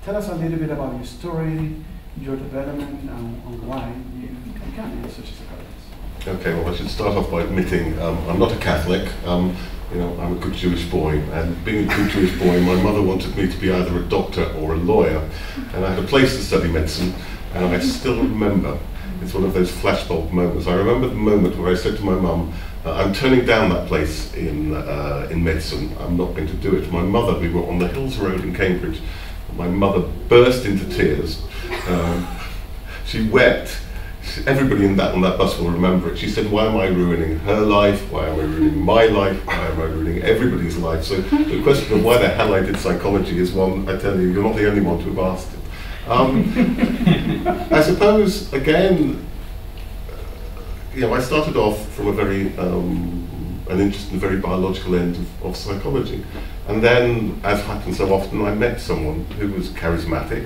tell us a little bit about your story, your development, and why you became such a psychologist. Okay, well, I should start off by admitting I'm not a Catholic. You know, I'm a good Jewish boy, and being a good Jewish boy, my mother wanted me to be either a doctor or a lawyer, and I had a place to study medicine, and I still remember, it's one of those flashbulb moments. I remember the moment where I said to my mum, I'm turning down that place in medicine, I'm not going to do it. My mother, we were on the Hills Road in Cambridge, my mother burst into tears. She wept. Everybody on that bus will remember it. She said, why am I ruining her life? Why am I ruining my life? Why am I ruining everybody's life? So the question of why the hell I did psychology is one, I tell you, you're not the only one to have asked it. I suppose, again, you know, I started off from a very, an interest in the very biological end of psychology. And then, as happens so often, I met someone who was charismatic,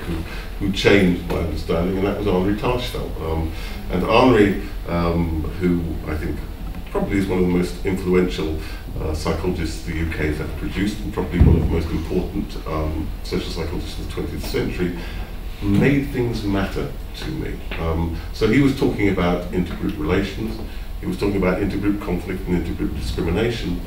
who changed my understanding, and that was Henri Tachfeld. And Henri, who I think probably is one of the most influential psychologists the UK has ever produced, and probably one of the most important social psychologists of the 20th century, made things matter to me. So he was talking about intergroup relations, he was talking about intergroup conflict and intergroup discrimination,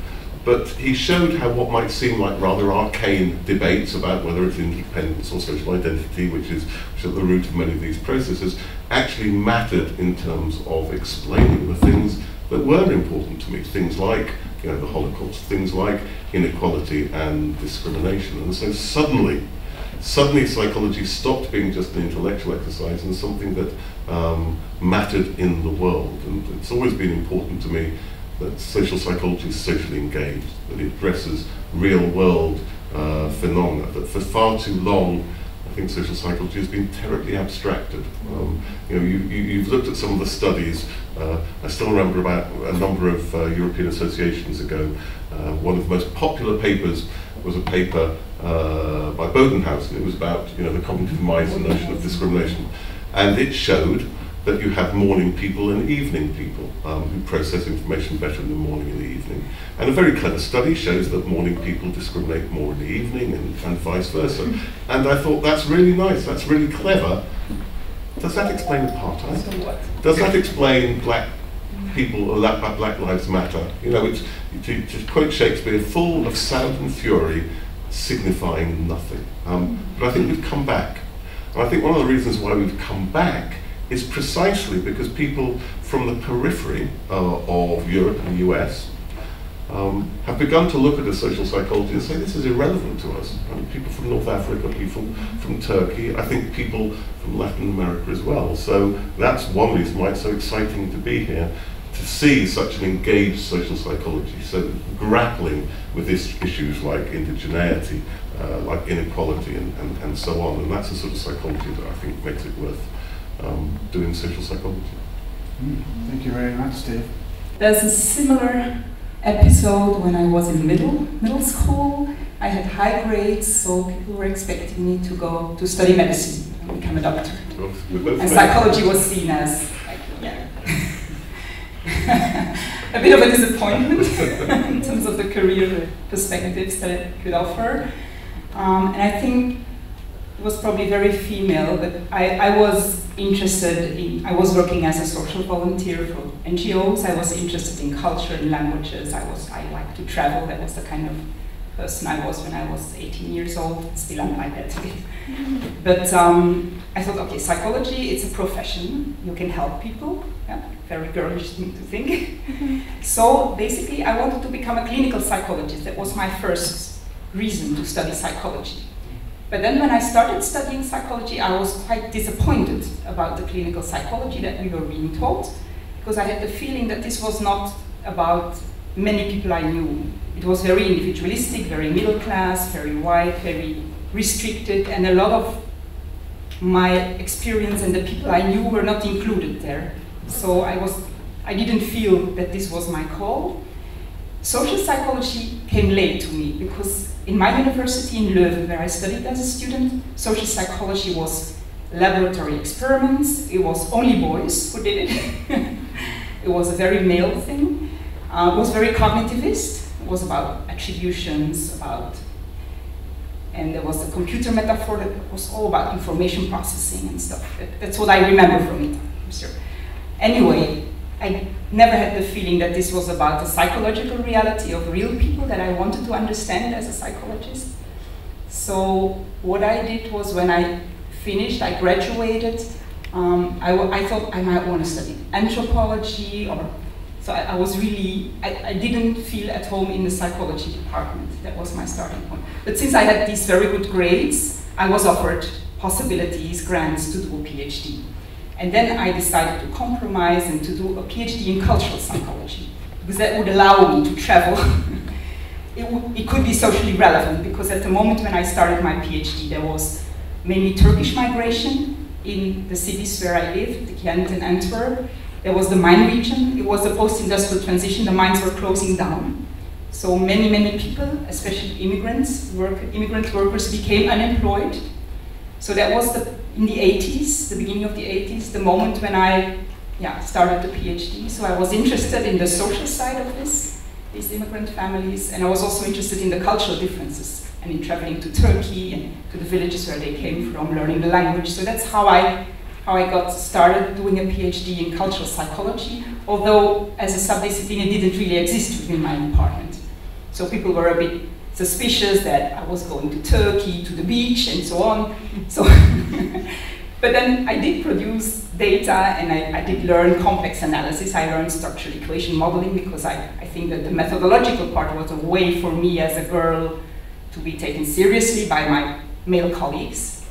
but he showed how what might seem like rather arcane debates about whether it's independence or social identity, which is at the root of many of these processes, actually mattered in terms of explaining the things that were important to me. Things like, you know, the Holocaust, things like inequality and discrimination. And so suddenly psychology stopped being just an intellectual exercise and something that mattered in the world. And it's always been important to me that social psychology is socially engaged, that it addresses real-world phenomena, that for far too long, I think social psychology has been terribly abstracted. You know, you've looked at some of the studies. I still remember about a number of European associations ago, one of the most popular papers was a paper by Bodenhaus, and it was about, you know, the cognitive minds and notion of discrimination. And it showed that you have morning people and evening people who process information better in the morning and the evening. And a very clever study shows that morning people discriminate more in the evening and vice versa. And I thought, that's really nice, that's really clever. Does that explain apartheid? Does that explain black people, or Black Lives Matter? You know, it's, to quote Shakespeare, full of sound and fury, signifying nothing. But I think we've come back. And I think one of the reasons why we've come back is precisely because people from the periphery of Europe and the US have begun to look at a social psychology and say, this is irrelevant to us. People from North Africa, people from Turkey, I think people from Latin America as well. So that's one reason why it's so exciting to be here, to see such an engaged social psychology, so grappling with these issues like indigeneity, like inequality and so on. And that's the sort of psychology that I think makes it worth doing social psychology. Thank you very much, Steve. There's a similar episode when I was in middle school. I had high grades, so people were expecting me to go to study medicine and become a doctor. And psychology was seen as, like, yeah, a bit of a disappointment in terms of the career perspectives that it could offer. And I think it was probably very female, but I was interested in, I was working as a social volunteer for NGOs. I was interested in culture and languages. I liked to travel. That was the kind of person I was when I was 18 years old. Still I'm like that today. But I thought, okay, psychology, it's a profession. You can help people. Yeah, very girlish thing to think. So basically I wanted to become a clinical psychologist. That was my first reason to study psychology. But then when I started studying psychology, I was quite disappointed about the clinical psychology that we were being taught, because I had the feeling that this was not about many people I knew. It was very individualistic, very middle class, very white, very restricted, and a lot of my experience and the people I knew were not included there. So I didn't feel that this was my call. Social psychology came late to me, because in my university in Leuven, where I studied as a student, social psychology was laboratory experiments. It was only boys who did it. It was a very male thing. It was very cognitivist. It was about attributions, about and there was a computer metaphor that was all about information processing and stuff. That's what I remember from it. Sure. Anyway, I never had the feeling that this was about the psychological reality of real people that I wanted to understand as a psychologist. So what I did was, when I finished, I graduated, I thought I might want to study anthropology, or so I was really, I didn't feel at home in the psychology department. That was my starting point. But since I had these very good grades, I was offered possibilities, grants to do a PhD. And then I decided to compromise and to do a PhD in cultural psychology, because that would allow me to travel. It could be socially relevant, because at the moment when I started my PhD, there was mainly Turkish migration in the cities where I lived, Ghent and Antwerp. There was the mine region. It was a post-industrial transition. The mines were closing down. So many, many people, especially immigrant workers, became unemployed. So that was in the 80s, the beginning of the 80s, the moment when I started the PhD. So I was interested in the social side of these immigrant families, and I was also interested in the cultural differences, and in traveling to Turkey and to the villages where they came from, learning the language. So that's how I got started doing a PhD in cultural psychology, although as a subdiscipline it didn't really exist within my department. So people were a bit suspicious that I was going to Turkey, to the beach, and so on. So, but then I did produce data, and I did learn complex analysis. I learned structural equation modeling, because I think that the methodological part was a way for me as a girl to be taken seriously by my male colleagues.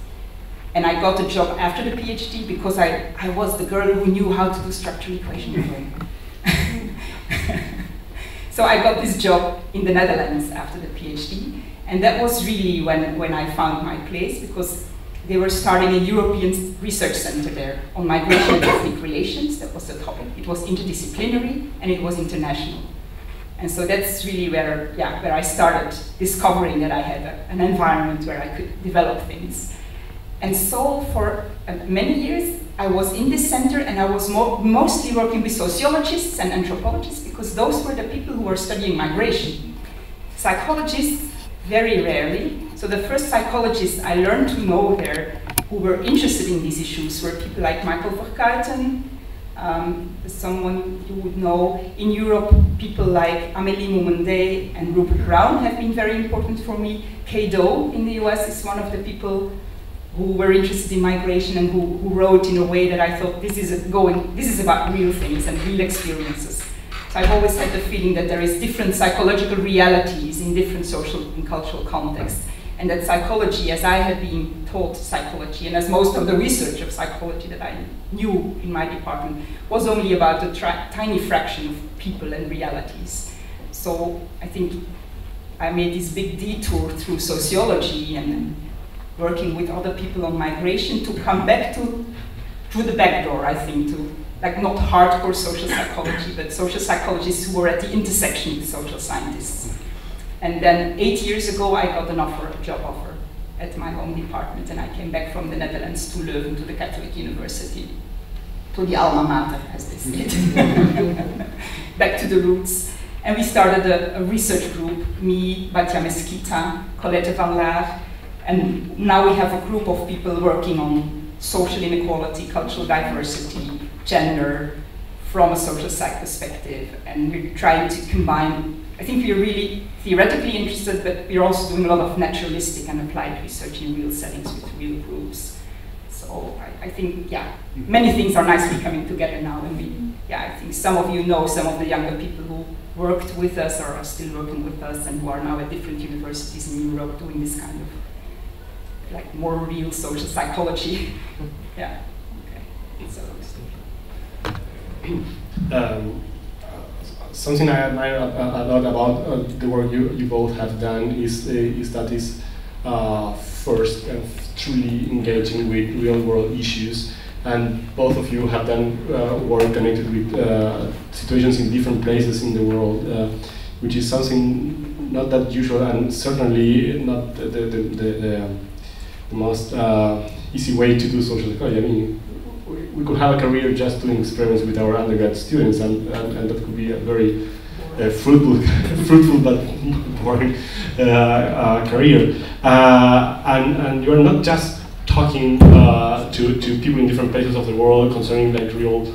And I got a job after the PhD because I was the girl who knew how to do structural equation modeling. So I got this job in the Netherlands after the PhD, and that was really when I found my place, because they were starting a European research center there on migration and ethnic relations. That was the topic. It was interdisciplinary and it was international. And so that's really where I started discovering that I had an environment where I could develop things. And so for many years, I was in this center, and I was mostly working with sociologists and anthropologists, because those were the people who were studying migration. Psychologists, very rarely. So the first psychologists I learned to know there who were interested in these issues were people like Michael Verkuijten, someone you would know. In Europe, people like Amélie Moumendé and Rupert Brown have been very important for me. Kay Doe in the US is one of the people who were interested in migration and who wrote in a way that I thought this is about real things and real experiences. So I've always had the feeling that there is different psychological realities in different social and cultural contexts, and that psychology, as I had been taught psychology, and as most of the research of psychology that I knew in my department, was only about a tiny fraction of people and realities. So I think I made this big detour through sociology and working with other people on migration to come back through the back door, I think, to like not hardcore social psychology, but social psychologists who were at the intersection with social scientists. And then 8 years ago, I got a job offer at my home department, and I came back from the Netherlands to Leuven, to the Catholic University, to the alma mater, as they say, back to the roots. And we started a research group, me, Batya Mesquita, Colette van Laar, and now we have a group of people working on social inequality, cultural diversity, gender, from a social psych perspective, and we're trying to combine. I think we're really theoretically interested, but we're also doing a lot of naturalistic and applied research in real settings with real groups. So I think, many things are nicely coming together now, and I think some of you know some of the younger people who worked with us or are still working with us and who are now at different universities in Europe doing this kind of like more real social psychology. Okay. So. Something I admire a lot about the work you both have done is that it's first truly engaging with real-world issues, and both of you have done work connected with situations in different places in the world, which is something not that usual, and certainly not the most easy way to do social psychology. I mean, we could have a career just doing experiments with our undergrad students, and that could be a very fruitful but boring career. And you're not just talking to people in different places of the world concerning like real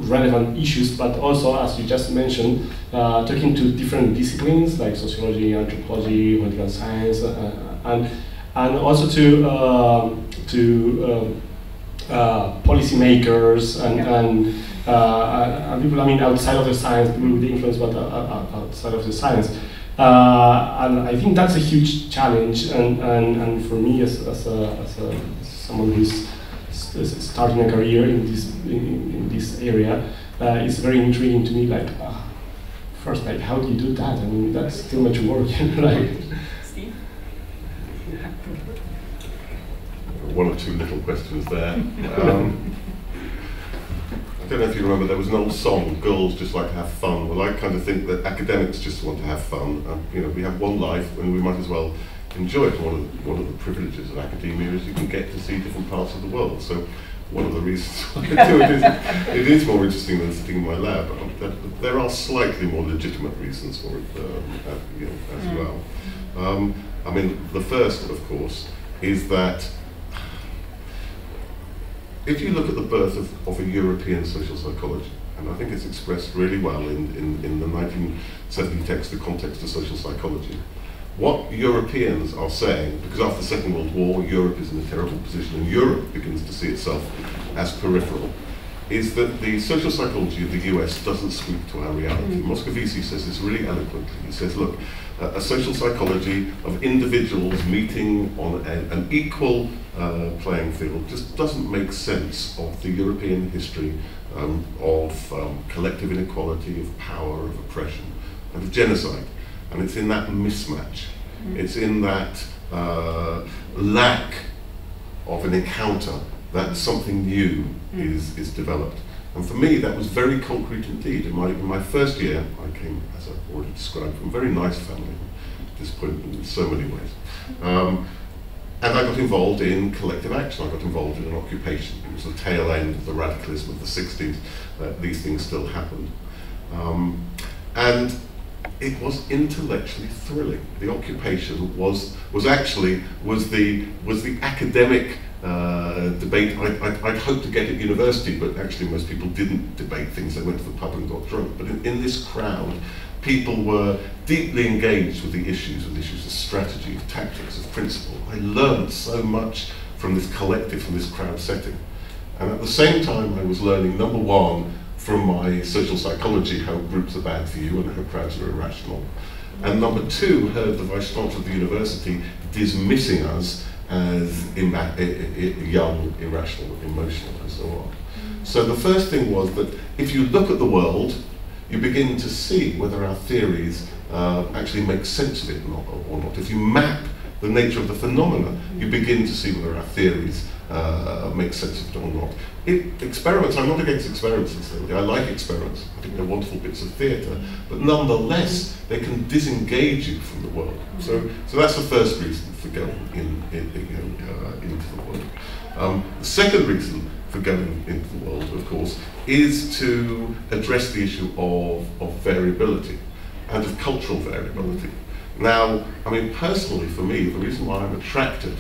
relevant issues, but also, as you just mentioned, talking to different disciplines like sociology, anthropology, political science, and also to policymakers and people, I mean, outside of the science, people with influence, but outside of the science. And I think that's a huge challenge, and for me as someone who's starting a career in this area, it's very intriguing to me. Like, first, like, how do you do that? I mean, that's too much work, like. Steve? One or two little questions there. I don't know if you remember, there was an old song, "Girls Just Like to Have Fun." Well, I kind of think that academics just want to have fun. You know, we have one life, and we might as well enjoy it. One of the privileges of academia is you can get to see different parts of the world. So one of the reasons why I do it is it is more interesting than sitting in my lab. There are slightly more legitimate reasons for it, you know, as well. I mean, the first, of course, is that if you look at the birth of a European social psychology, and I think it's expressed really well in the 1970 text, The Context of Social Psychology, what Europeans are saying, because after the Second World War, Europe is in a terrible position, and Europe begins to see itself as peripheral, is that the social psychology of the US doesn't speak to our reality. Moscovici says this really eloquently. He says, look, a social psychology of individuals meeting on an equal playing field just doesn't make sense of the European history of collective inequality, of power, of oppression, and of genocide. And it's in that mismatch, it's in that lack of an encounter that something new is developed. And for me, that was very concrete indeed. In my first year, I came, as I've already described, from a very nice family, disappointing in so many ways. And I got involved in collective action. I got involved in an occupation. It was the tail end of the radicalism of the 60s. These things still happened. And it was intellectually thrilling. The occupation was the academic debate I'd hoped to get at university, but actually most people didn't debate things. They went to the pub and got drunk. But in this crowd, people were deeply engaged with the issues of strategy, of tactics, of principle. I learned so much from this collective, from this crowd setting. And at the same time, I was learning, number one, from my social psychology, how groups are bad for you and how crowds are irrational. And number two, heard the vice-chancellor of the university dismissing us as young, irrational, emotional, and so on. So the first thing was that if you look at the world, you begin to see whether our theories actually make sense of it or not. If you map the nature of the phenomena, you begin to see whether our theories make sense of it or not. Experiments, I'm not against experiments necessarily. I like experiments. I think they're wonderful bits of theatre, but nonetheless, they can disengage you from the world. So that's the first reason for going into the world. The second reason for going into the world, of course, is to address the issue of variability and of cultural variability. Now, I mean, personally for me, the reason why I'm attracted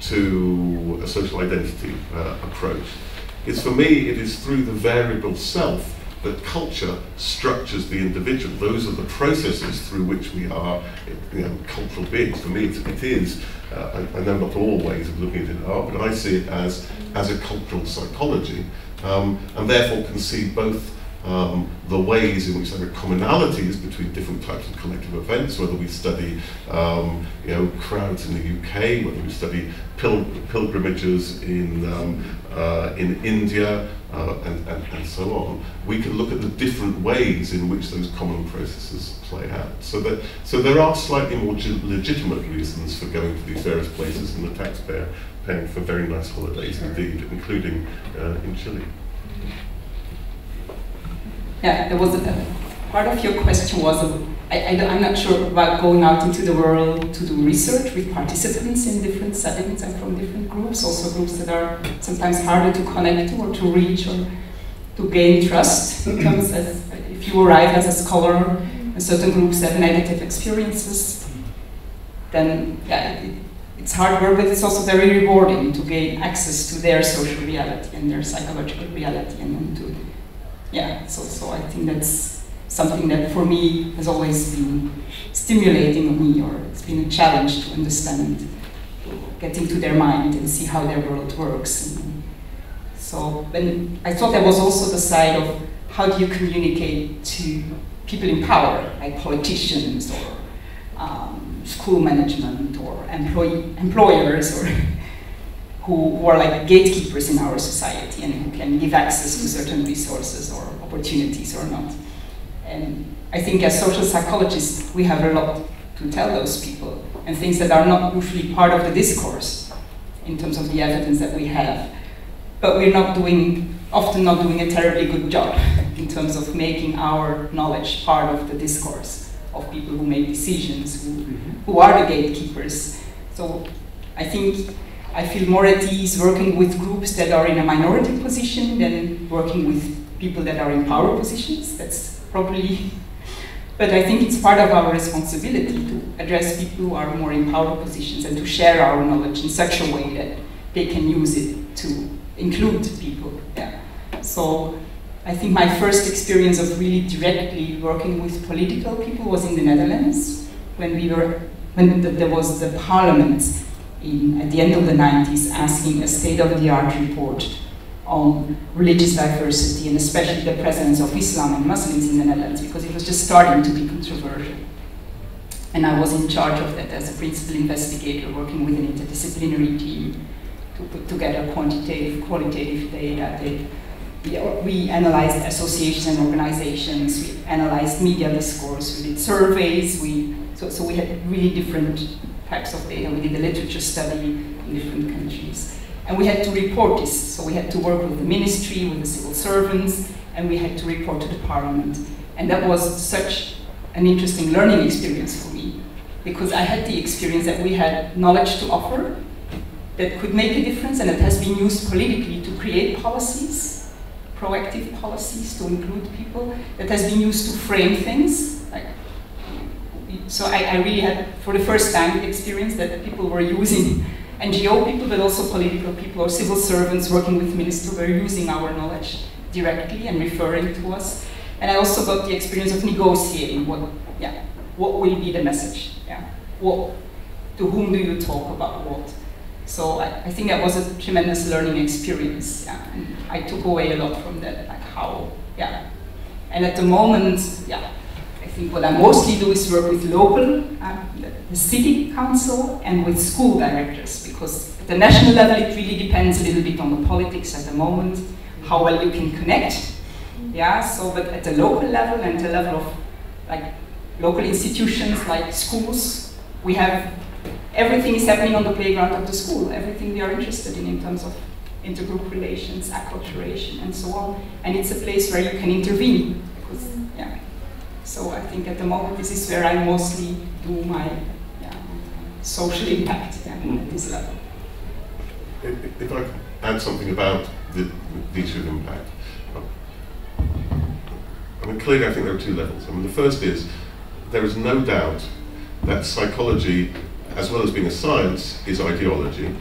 to a social identity approach is, for me, it is through the variable self that culture structures the individual. Those are the processes through which we are, cultural beings. For me, it is. I know not all ways of looking at it are, but I see it as a cultural psychology, and therefore can see both the ways in which there are commonalities between different types of collective events, whether we study crowds in the UK, whether we study pilgrimages in India, and so on. We can look at the different ways in which those common processes play out. So there are slightly more legitimate reasons for going to these various places, and the taxpayer paying for very nice holidays indeed, including in Chile. Yeah, there was part of your question was, I'm not sure about going out into the world to do research with participants in different settings and from different groups, also groups that are sometimes harder to connect to or to reach or to gain trust in terms of, if if you arrive as a scholar and certain groups have negative experiences, then yeah, it's hard work, but it's also very rewarding to gain access to their social reality and their psychological reality, and to, yeah, so I think that's something that for me has always been stimulating of me, or it's been a challenge to understand, get into their mind and see how their world works. And so then I thought there was also the side of how do you communicate to people in power, like politicians or school management or employers, or who are like gatekeepers in our society and who can give access to certain resources or opportunities or not. And I think as social psychologists, we have a lot to tell those people, and things that are not usually part of the discourse in terms of the evidence that we have. But we're often not doing a terribly good job in terms of making our knowledge part of the discourse of people who make decisions, who are the gatekeepers. So I think I feel more at ease working with groups that are in a minority position than working with people that are in power positions. That's probably, but I think it's part of our responsibility to address people who are more in power positions and to share our knowledge in such a way that they can use it to include people. Yeah. So I think my first experience of really directly working with political people was in the Netherlands, when there was the parliament at the end of the 90s asking a state-of-the-art report on religious diversity, and especially the presence of Islam and Muslims in the Netherlands, because it was just starting to be controversial. And I was in charge of that as a principal investigator, working with an interdisciplinary team to put together quantitative, qualitative data. We analyzed associations and organizations, we analyzed media discourse, we did surveys, so we had really different types of data. We did a literature study in different countries. And we had to report this, so we had to work with the ministry, with the civil servants, and we had to report to the parliament. And that was such an interesting learning experience for me, because I had the experience that we had knowledge to offer that could make a difference, and it has been used politically to create policies, proactive policies to include people, that has been used to frame things. So I really had, for the first time, the experience that people were using, NGO people, but also political people or civil servants working with ministers were using our knowledge directly and referring to us. And I also got the experience of negotiating what will be the message? To whom do you talk about what? So I think that was a tremendous learning experience. Yeah. And I took away a lot from that, like how, And at the moment, I think what I mostly do is work with local, the city council, and with school directors, because at the national level it really depends a little bit on the politics at the moment, how well you can connect. But at the local level and the level of like local institutions like schools, we have everything is happening on the playground of the school, everything we are interested in terms of intergroup relations, acculturation, and so on. And it's a place where you can intervene. Because, So I think at the moment this is where I mostly do my social impact at this level. If I could add something about the issue of impact. I mean, clearly I think there are two levels. I mean, the first is, there is no doubt that psychology, as well as being a science, is ideology,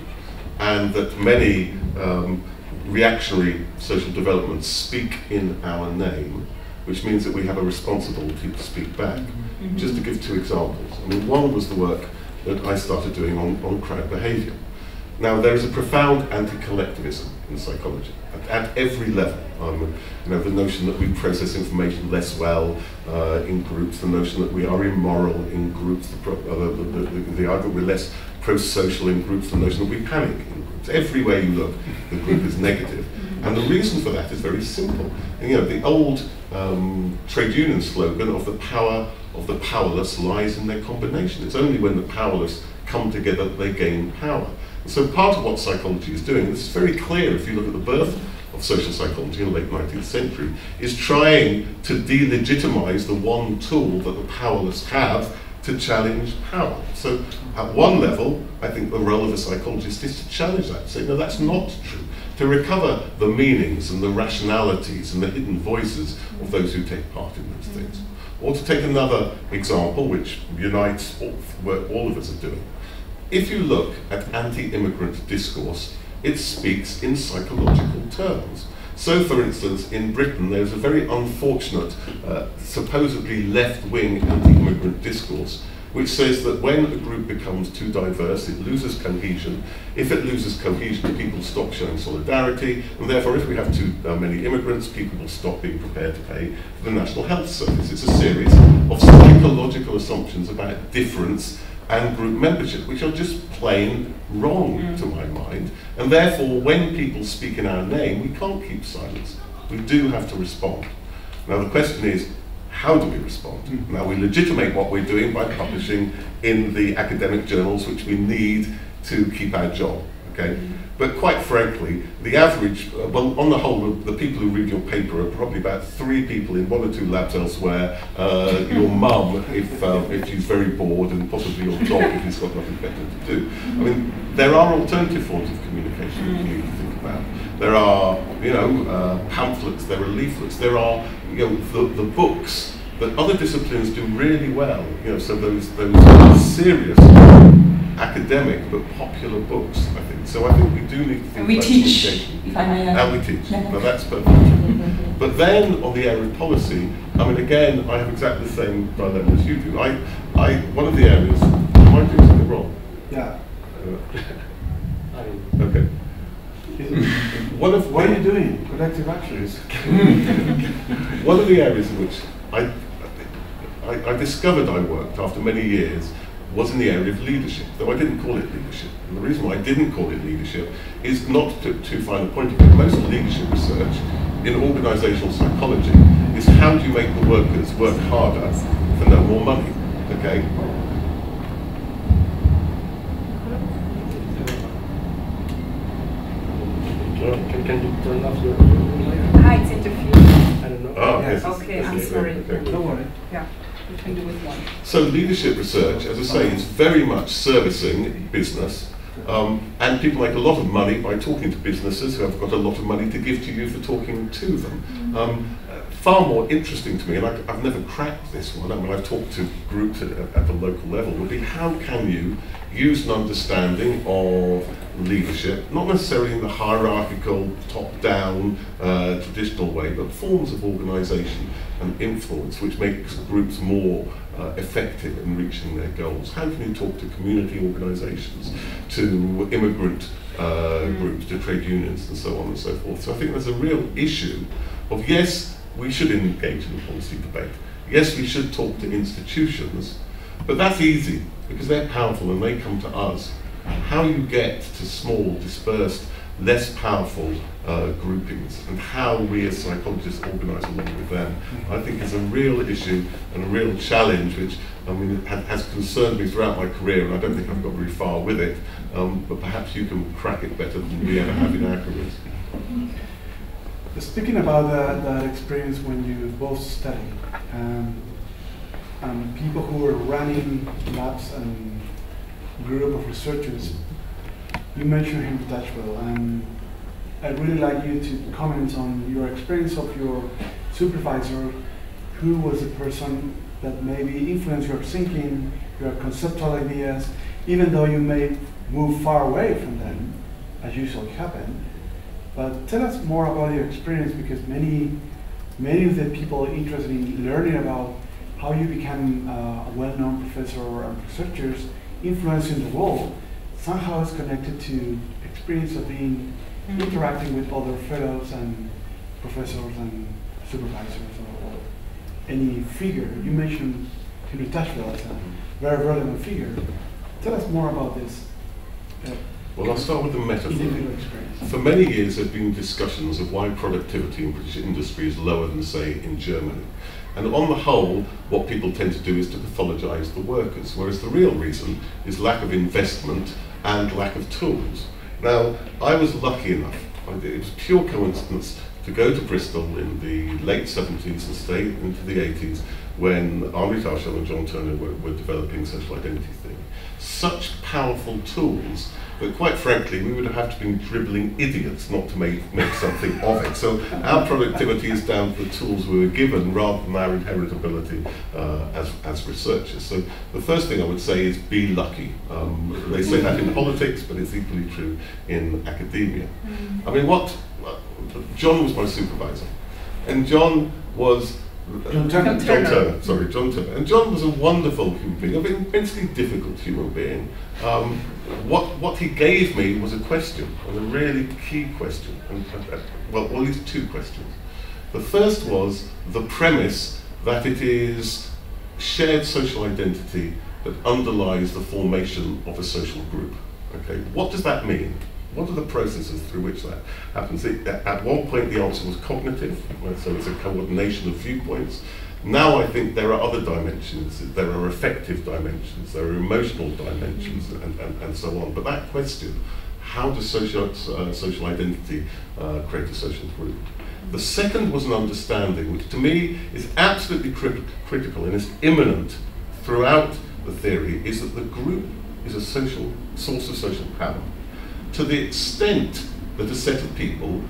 and that many reactionary social developments speak in our name, which means that we have a responsibility to speak back. Just to give two examples. I mean, one was the work that I started doing on crowd behavior. Now, there is a profound anti-collectivism in psychology at every level. The notion that we process information less well in groups, the notion that we are immoral in groups, the argument we're less pro-social in groups, the notion that we panic in groups. Everywhere you look, the group is negative. And the reason for that is very simple. The old trade union slogan of the power of the powerless lies in their combination. It's only when the powerless come together that they gain power. And so part of what psychology is doing, this is very clear if you look at the birth of social psychology in the late 19th century, is trying to delegitimize the one tool that the powerless have to challenge power. So at one level, I think the role of a psychologist is to challenge that, say, no, that's not true. to recover the meanings and the rationalities and the hidden voices of those who take part in those things. Or to take another example, which unites what all of us are doing. If you look at anti-immigrant discourse, it speaks in psychological terms. So, for instance, in Britain, there's a very unfortunate, supposedly left-wing anti-immigrant discourse, which says that when a group becomes too diverse, it loses cohesion. If it loses cohesion, people stop showing solidarity, and therefore, if we have too many immigrants, people will stop being prepared to pay for the National Health Service. It's a series of psychological assumptions about difference and group membership, which are just plain wrong to my mind. And therefore, when people speak in our name, we can't keep silence. We do have to respond. Now the question is, how do we respond? Now we legitimate what we're doing by publishing in the academic journals, which we need to keep our job, okay? But quite frankly, the average, well, on the whole, the people who read your paper are probably about 3 people in 1 or 2 labs elsewhere. Your mum, if she's very bored, and possibly your dog if he's got nothing better to do. I mean, there are alternative forms of communication that you need to think about. There are, pamphlets, there are leaflets, there are, the books that other disciplines do really well. So those serious academic but popular books, I think. So I think we do need to think we about teach, communication. if I may add. And we teach. Now that's perfect. But then on the area of policy, I mean, again, I have exactly the same dilemma as you do. One of the areas, am I doing something wrong? Yeah. Okay. What are you doing? Collective actions. One of the areas in which I discovered I worked after many years was in the area of leadership, though I didn't call it leadership. And the reason why I didn't call it leadership is not to find a point of it. Most leadership research in organizational psychology is how do you make the workers work harder for no more money, okay? Can you turn off your Hi, it's interfering. I don't know. Oh, yes. Okay, I'm sorry. Okay. Don't worry. Yeah, we can do with one. So leadership research, as I say, is very much servicing business, and people make a lot of money by talking to businesses who have got a lot of money to give to you for talking to them. Far more interesting to me, and I've never cracked this one, I mean I've talked to groups at the local level, would be how can you use an understanding of leadership, not necessarily in the hierarchical, top-down, traditional way, but forms of organisation and influence which makes groups more effective in reaching their goals. How can you talk to community organisations, to immigrant groups, to trade unions and so on and so forth. So I think there's a real issue of, yes, we should engage in a policy debate. Yes, we should talk to institutions, but that's easy because they're powerful and they come to us. How you get to small, dispersed, less powerful groupings and how we as psychologists organise along with them, I think is a real issue and a real challenge which, I mean, has concerned me throughout my career, and I don't think I've got very far with it, but perhaps you can crack it better than we ever have in our careers. Speaking about that experience when you both study, people who are running labs and group of researchers, you mentioned him Dutchwell, and I'd really like you to comment on your experience of your supervisor, who was the person that maybe influenced your thinking, your conceptual ideas, even though you may move far away from them, as usually happen. But tell us more about your experience, because many of the people interested in learning about how you become a well-known professor and researchers influencing the world somehow is connected to experience of being interacting with other fellows and professors and supervisors or any figure. You mentioned Henry Dutchwell as a very relevant figure. Tell us more about this. Well, I'll start with the metaphor. Individual experience. For many years there have been discussions of why productivity in British industry is lower than, say, in Germany. And on the whole, what people tend to do is to pathologise the workers, whereas the real reason is lack of investment and lack of tools. Now, I was lucky enough, it was pure coincidence, to go to Bristol in the late 70s and stay into the 80s when Henri Tarchel and John Turner were developing social identity theory. Such powerful tools that, quite frankly, we would have to be dribbling idiots not to make something of it. So our productivity is down to the tools we were given rather than our inherent ability as researchers. So the first thing I would say is be lucky. They say that in politics, but it's equally true in academia. I mean, John was my supervisor, and John was John Turner. Sorry, John Turner. And John was a wonderful human being, an immensely difficult human being. What he gave me was a question, and a really key question, well, at least two questions. The first was the premise that it is shared social identity that underlies the formation of a social group. Okay, what does that mean? What are the processes through which that happens? At one point the answer was cognitive, right? So it's a coordination of viewpoints. Now I think there are other dimensions. There are affective dimensions, there are emotional dimensions, and so on. But that question, how does social identity create a social group? The second was an understanding, which to me is absolutely critical and is immanent throughout the theory, is that the group is a social source of social power. To the extent that a set of people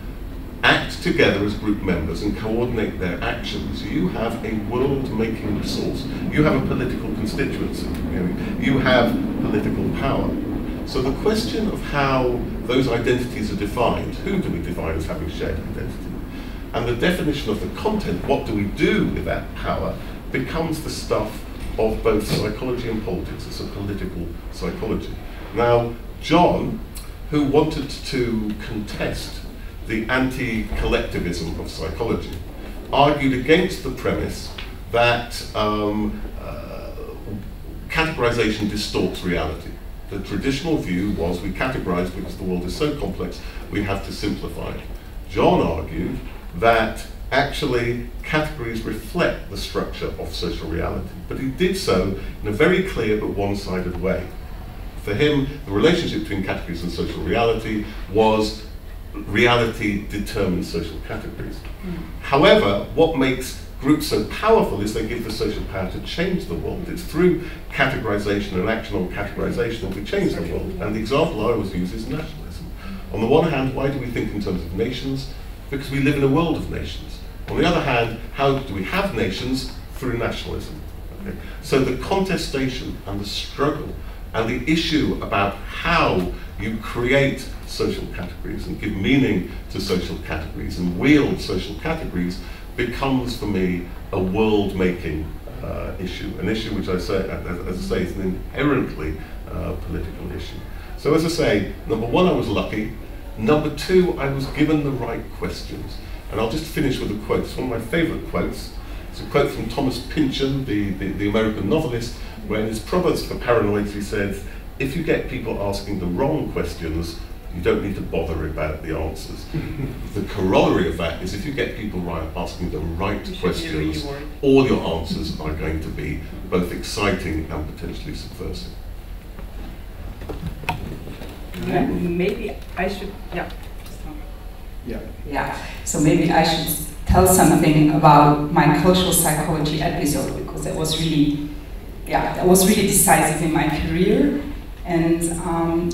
act together as group members and coordinate their actions, you have a world-making resource. You have a political constituency. You have political power. So the question of how those identities are defined, who do we define as having shared identity, and the definition of the content, what do we do with that power, becomes the stuff of both psychology and politics. It's a political psychology. Now, John, who wanted to contest the anti-collectivism of psychology, argued against the premise that categorization distorts reality. The traditional view was we categorize because the world is so complex, we have to simplify it. John argued that actually categories reflect the structure of social reality, but he did so in a very clear but one-sided way. For him, the relationship between categories and social reality was reality determines social categories. However, what makes groups so powerful is they give the social power to change the world. It's through categorization and action on categorization that we change the world. And the example I always use is nationalism. On the one hand, why do we think in terms of nations? Because we live in a world of nations. On the other hand, how do we have nations? Through nationalism. Okay? So the contestation and the struggle and the issue about how you create social categories and give meaning to social categories and wield social categories becomes, for me, a world-making issue. An issue which, as I say, is an inherently political issue. So as I say, number one, I was lucky. Number two, I was given the right questions. And I'll just finish with a quote. It's one of my favorite quotes. It's a quote from Thomas Pynchon, the American novelist, where in his Proverbs for Paranoids he says, if you get people asking the wrong questions, you don't need to bother about the answers. The corollary of that is if you get people asking the right questions, all your answers are going to be both exciting and potentially subversive. Yeah, maybe I should, so maybe I should tell something about my cultural psychology episode, because that was really decisive in my career. And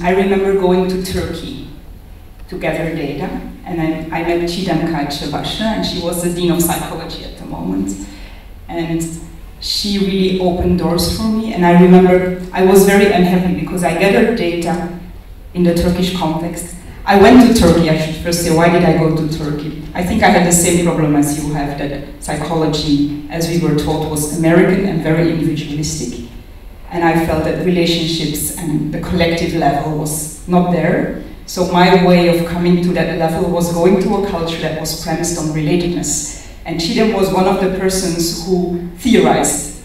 I remember going to Turkey to gather data, and I met Çiğdem Kayçıbaşı, and she was the Dean of Psychology at the moment. And she really opened doors for me, and I remember I was very unhappy because I gathered data in the Turkish context. I went to Turkey, I should first say, why did I go to Turkey? I think I had the same problem as you have, that psychology, as we were taught, was American and very individualistic. And I felt that relationships and the collective level was not there. So my way of coming to that level was going to a culture that was premised on relatedness. And Çiğdem was one of the persons who theorized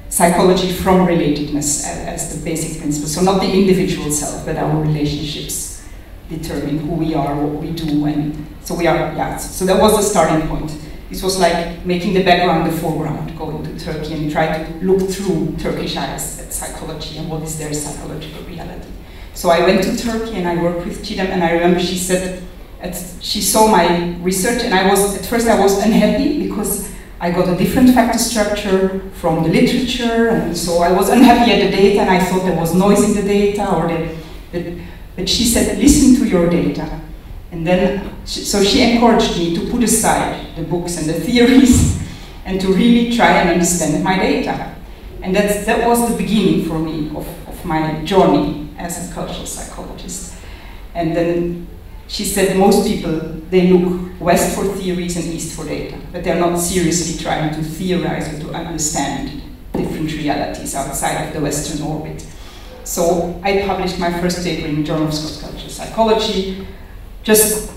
psychology from relatedness as the basic principle. So not the individual self, but our relationships determine who we are, what we do, and so we are, so that was the starting point. This was like making the background the foreground, going to Turkey and try to look through Turkish eyes at psychology and what is their psychological reality. So I went to Turkey and I worked with Çiğdem, and I remember she said, she saw my research, and at first I was unhappy because I got a different factor structure from the literature, and so I was unhappy at the data, and I thought there was noise in the data, but she said, listen to your data. And then, so she encouraged me to put aside the books and the theories and to really try and understand my data. And that was the beginning for me of my journey as a cultural psychologist. And then she said most people, they look west for theories and east for data, but they're not seriously trying to theorize or to understand different realities outside of the Western orbit. So I published my first paper in the Journal of Cross-Cultural Psychology, just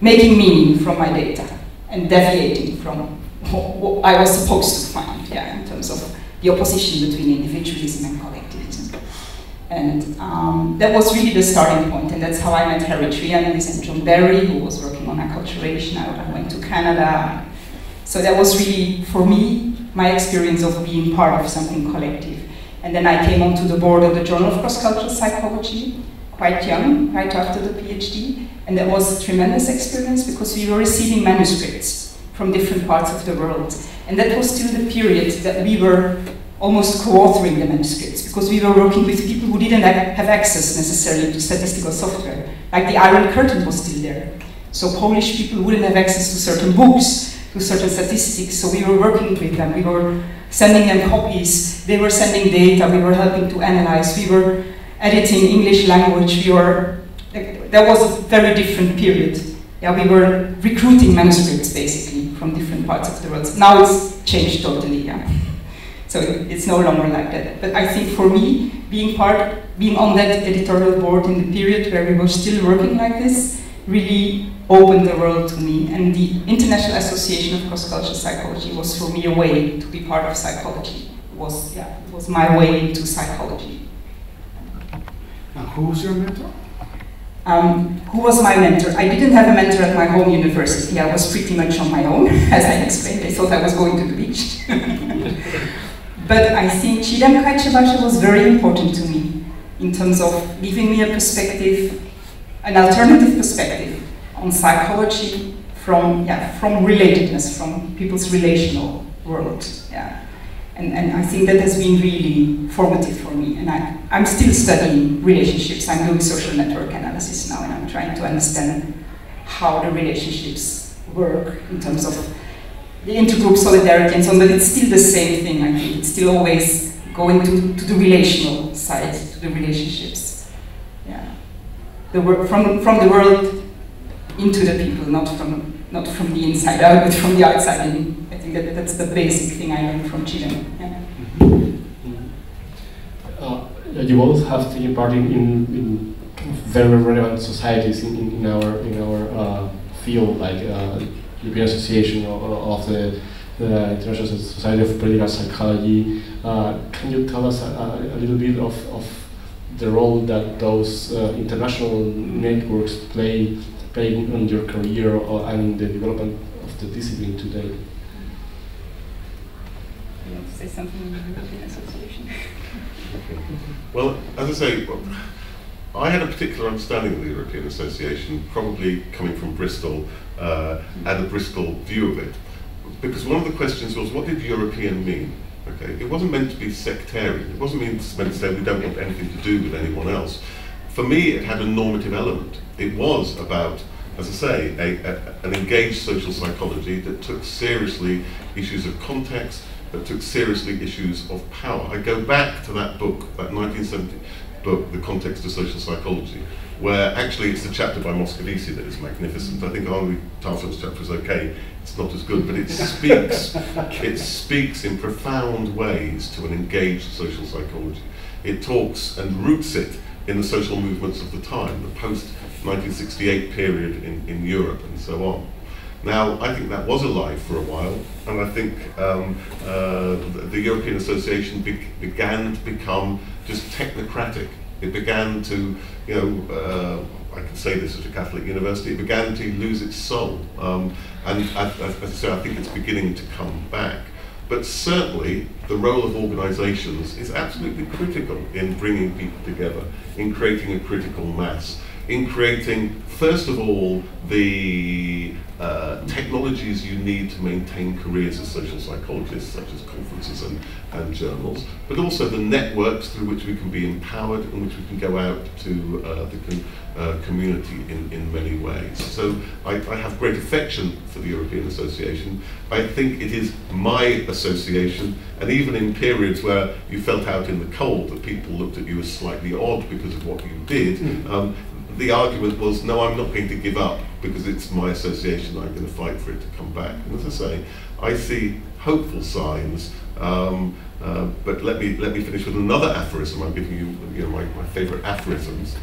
making meaning from my data and deviating from what I was supposed to find, yeah, in terms of the opposition between individualism and collectivism. And that was really the starting point, and that's how I met Harry Trianis and John Barry, who was working on acculturation. I went to Canada. So that was really, for me, my experience of being part of something collective. And then I came onto the board of the Journal of Cross-Cultural Psychology, quite young, right after the PhD. And that was a tremendous experience because we were receiving manuscripts from different parts of the world. And that was still the period that we were almost co-authoring the manuscripts, because we were working with people who didn't have access necessarily to statistical software. Like the Iron Curtain was still there. So Polish people wouldn't have access to certain books, to certain statistics, so we were working with them. We were sending them copies, they were sending data, we were helping to analyze, we were editing English language, that was a very different period. Yeah, we were recruiting manuscripts basically from different parts of the world. Now it's changed totally, yeah. So it's no longer like that. But I think for me, being on that editorial board in the period where we were still working like this, really opened the world to me. And the International Association of Cross-Cultural Psychology was for me a way to be part of psychology. It was my way into psychology. And who was your mentor? Who was my mentor? I didn't have a mentor at my home university. I was pretty much on my own, as I explained. I thought I was going to the beach. But I think Chidam Kaichebacha was very important to me in terms of giving me a perspective, an alternative perspective on psychology from relatedness, from people's relational world. Yeah. And I think that has been really formative for me. And I'm still studying relationships. I'm doing social network analysis now, and I'm trying to understand how the relationships work in terms of the intergroup solidarity and so on, but it's still the same thing, I think. It's still always going to the relational side, to the relationships. Yeah. From the world into the people, not from the inside out, but from the outside in. I think that's the basic thing I learned from Chile. Yeah. You both have taken part in very relevant societies in our field, like European Association of the International Society of Political Psychology. Can you tell us a little bit of the role that those international networks play on your career and in the development of the discipline today? You want to say something on the European Association? Well, as I say, I had a particular understanding of the European Association, probably coming from Bristol, and a Bristol view of it. Because one of the questions was, what did European mean? Okay, it wasn't meant to be sectarian. It wasn't meant to say we don't want anything to do with anyone else. For me, it had a normative element. It was about, as I say, an engaged social psychology that took seriously issues of context, that took seriously issues of power. I go back to that book, that 1970 book, The Context of Social Psychology, where actually it's the chapter by Moscovici that is magnificent. I think Henri Tarfield's chapter is okay. It's not as good, but it speaks in profound ways to an engaged social psychology. It talks and roots it in the social movements of the time, the post-1968 period in Europe and so on. Now, I think that was alive for a while, and I think the European Association began to become just technocratic. It began to, I can say this at a Catholic university, it began to lose its soul. And as I say, I think it's beginning to come back. But certainly, the role of organizations is absolutely critical in bringing people together, in creating a critical mass. in creating, first of all, the technologies you need to maintain careers as social psychologists, such as conferences and journals, but also the networks through which we can be empowered and which we can go out to the community in many ways. So I have great affection for the European Association. I think it is my association, and even in periods where you felt out in the cold that people looked at you as slightly odd because of what you did, the argument was, no, I'm not going to give up because it's my association, I'm going to fight for it to come back. And as I say, I see hopeful signs, but let me finish with another aphorism. I'm giving you my favourite aphorisms.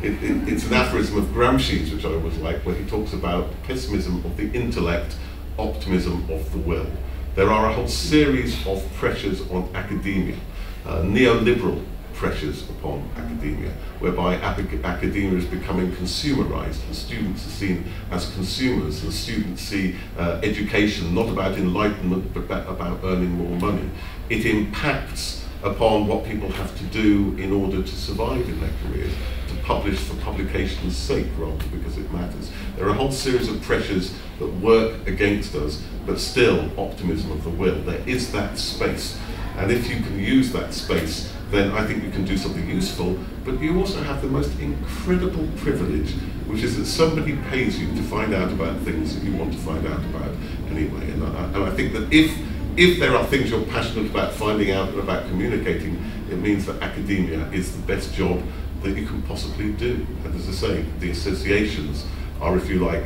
It's an aphorism of Gramsci's, which I always like, where he talks about pessimism of the intellect, optimism of the will. There are a whole series of pressures on academia, neoliberal pressures upon academia, whereby academia is becoming consumerized, and students are seen as consumers, and students see education not about enlightenment but about earning more money. It impacts upon what people have to do in order to survive in their careers, to publish for publication's sake rather because it matters. There are a whole series of pressures that work against us, but still optimism of the will. There is that space, and if you can use that space, then I think you can do something useful, but you also have the most incredible privilege, which is that somebody pays you to find out about things that you want to find out about anyway. And I think that if there are things you're passionate about finding out and about communicating, it means that academia is the best job that you can possibly do. And as I say, the associations are, if you like,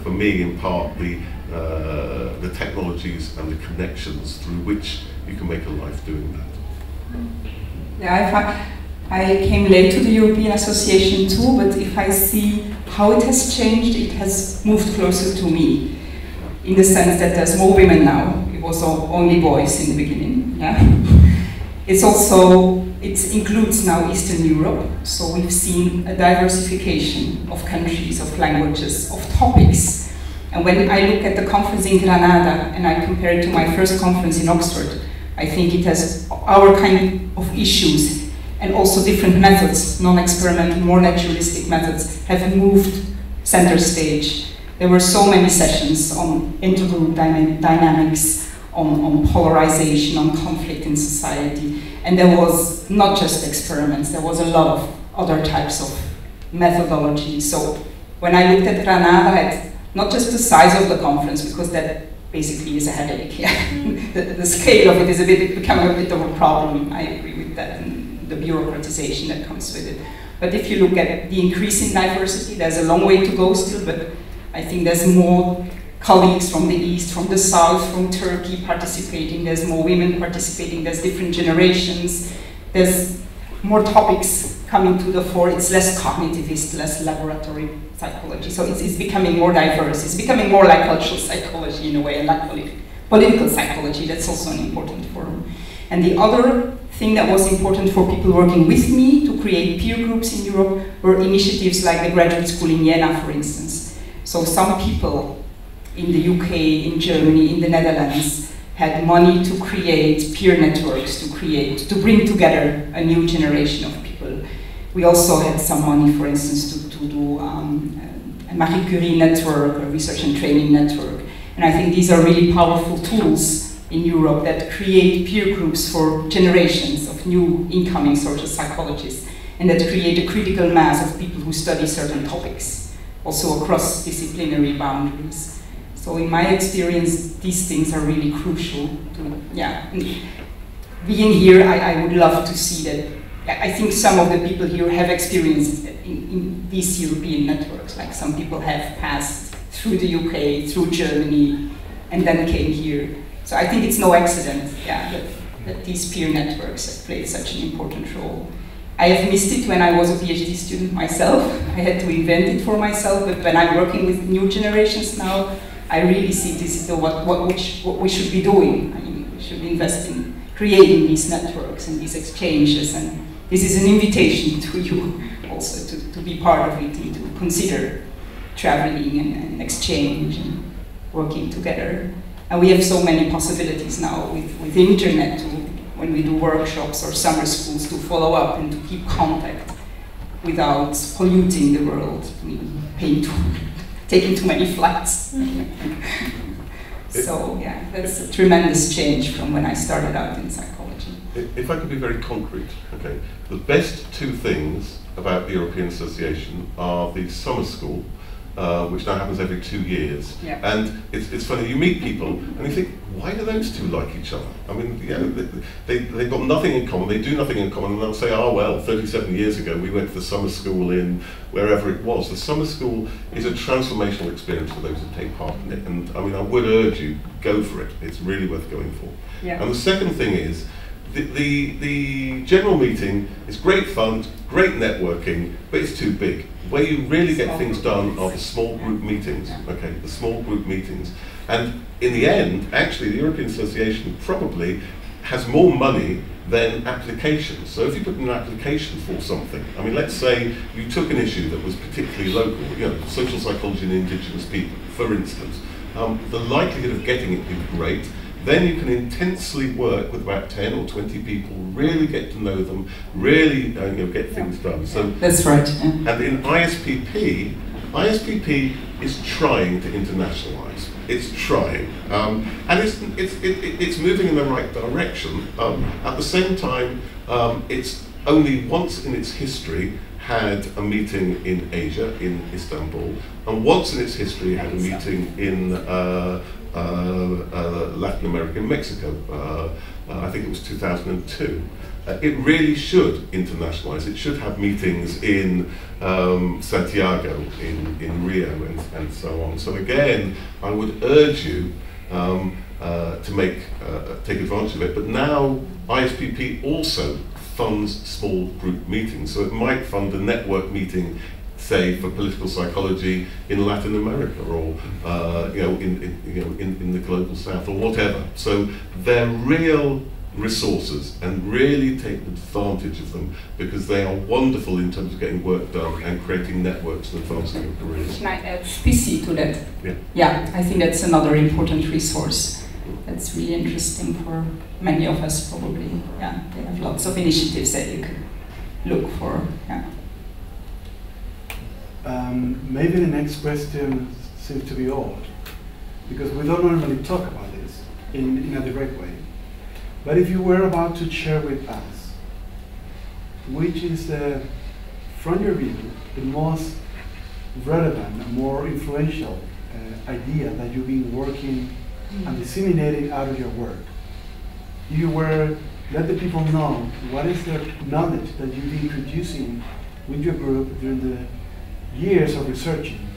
for me in part, the technologies and the connections through which you can make a life doing that. Yeah, I came late to the European Association too, but if I see how it has changed, it has moved closer to me, in the sense that there's more women now. It was only boys in the beginning. Yeah. It includes now Eastern Europe, so we've seen a diversification of countries, of languages, of topics. And when I look at the conference in Granada and I compare it to my first conference in Oxford, I think it has our kind of issues, and also different methods, non-experimental, more naturalistic methods, have moved center stage. There were so many sessions on intergroup dynamics, on polarization, on conflict in society, and there was not just experiments, there was a lot of other types of methodology. So when I looked at Granada, at not just the size of the conference, because that basically is a headache. Yeah. the scale of it is becoming a bit of a problem. I agree with that, and the bureaucratization that comes with it. But if you look at the increase in diversity, there's a long way to go still, but I think there's more colleagues from the East, from the South, from Turkey participating, there's more women participating, there's different generations, there's more topics coming to the fore, it's less cognitivist, less laboratory psychology, so it's becoming more diverse, it's becoming more like cultural psychology in a way, and like political psychology, that's also an important form. And the other thing that was important for people working with me to create peer groups in Europe were initiatives like the graduate school in Jena, for instance. So some people in the UK, in Germany, in the Netherlands, had money to create peer networks, to bring together a new generation of people. We also had some money, for instance, to do a Marie Curie network, a research and training network. And I think these are really powerful tools in Europe that create peer groups for generations of new incoming social psychologists, and that create a critical mass of people who study certain topics, also across disciplinary boundaries. So in my experience, these things are really crucial to, yeah. And being here, I would love to see that. I think some of the people here have experienced in these European networks, like some people have passed through the UK, through Germany, and then came here. So I think it's no accident, yeah, that these peer networks have played such an important role. I have missed it when I was a PhD student myself. I had to invent it for myself, but when I'm working with new generations now, I really see this is what we should be doing. I mean, we should invest in creating these networks and these exchanges, and this is an invitation to you also to be part of it and to consider traveling and exchange and working together. And we have so many possibilities now with internet when we do workshops or summer schools to follow up and to keep contact without polluting the world, taking too many flights. So yeah, that's a tremendous change from when I started out in psychology. If I could be very concrete, okay, the best two things about the European Association are the summer school, which now happens every 2 years. Yeah. And it's funny, you meet people and you think, why do those two like each other? I mean, you know, they've got nothing in common, they do nothing in common, and they'll say, oh well, 37 years ago we went to the summer school in wherever it was. The summer school is a transformational experience for those who take part in it, and I mean, I would urge you, go for it. It's really worth going for. Yeah. And the second thing is, the general meeting is great fun, great networking, but it's too big. Where you really get things done are the small group meetings, okay, the small group meetings. And in the end, actually, the European Association probably has more money than applications. So if you put in an application for something, I mean, let's say you took an issue that was particularly local, you know, social psychology and indigenous people, for instance, the likelihood of getting it is great. Then you can intensely work with about 10 or 20 people, really get to know them, really get things done. So that's right. Yeah. And in ISPP is trying to internationalize. It's trying, and it's moving in the right direction. At the same time, it's only once in its history had a meeting in Asia, in Istanbul, and once in its history had a meeting in Latin America, in Mexico. I think it was 2002. It really should internationalize. It should have meetings in Santiago, in Rio, and so on. So again, I would urge you to take advantage of it. But now ISPP also funds small group meetings, so it might fund a network meeting, say, for political psychology in Latin America, or in the global south, or whatever. So they're real resources, and really take advantage of them, because they are wonderful in terms of getting work done and creating networks and advancing your careers. Can I add PC to that? Yeah. Yeah, I think that's another important resource. That's really interesting for many of us, probably. Yeah, they have lots of initiatives that you could look for. Yeah. Maybe the next question seems to be odd, because we don't normally talk about this in a direct way. But if you were about to share with us, which is, from your view, the most relevant and more influential idea that you've been working and disseminating out of your work, you were let the people know what is the knowledge that you've been producing with your group during the years of researching,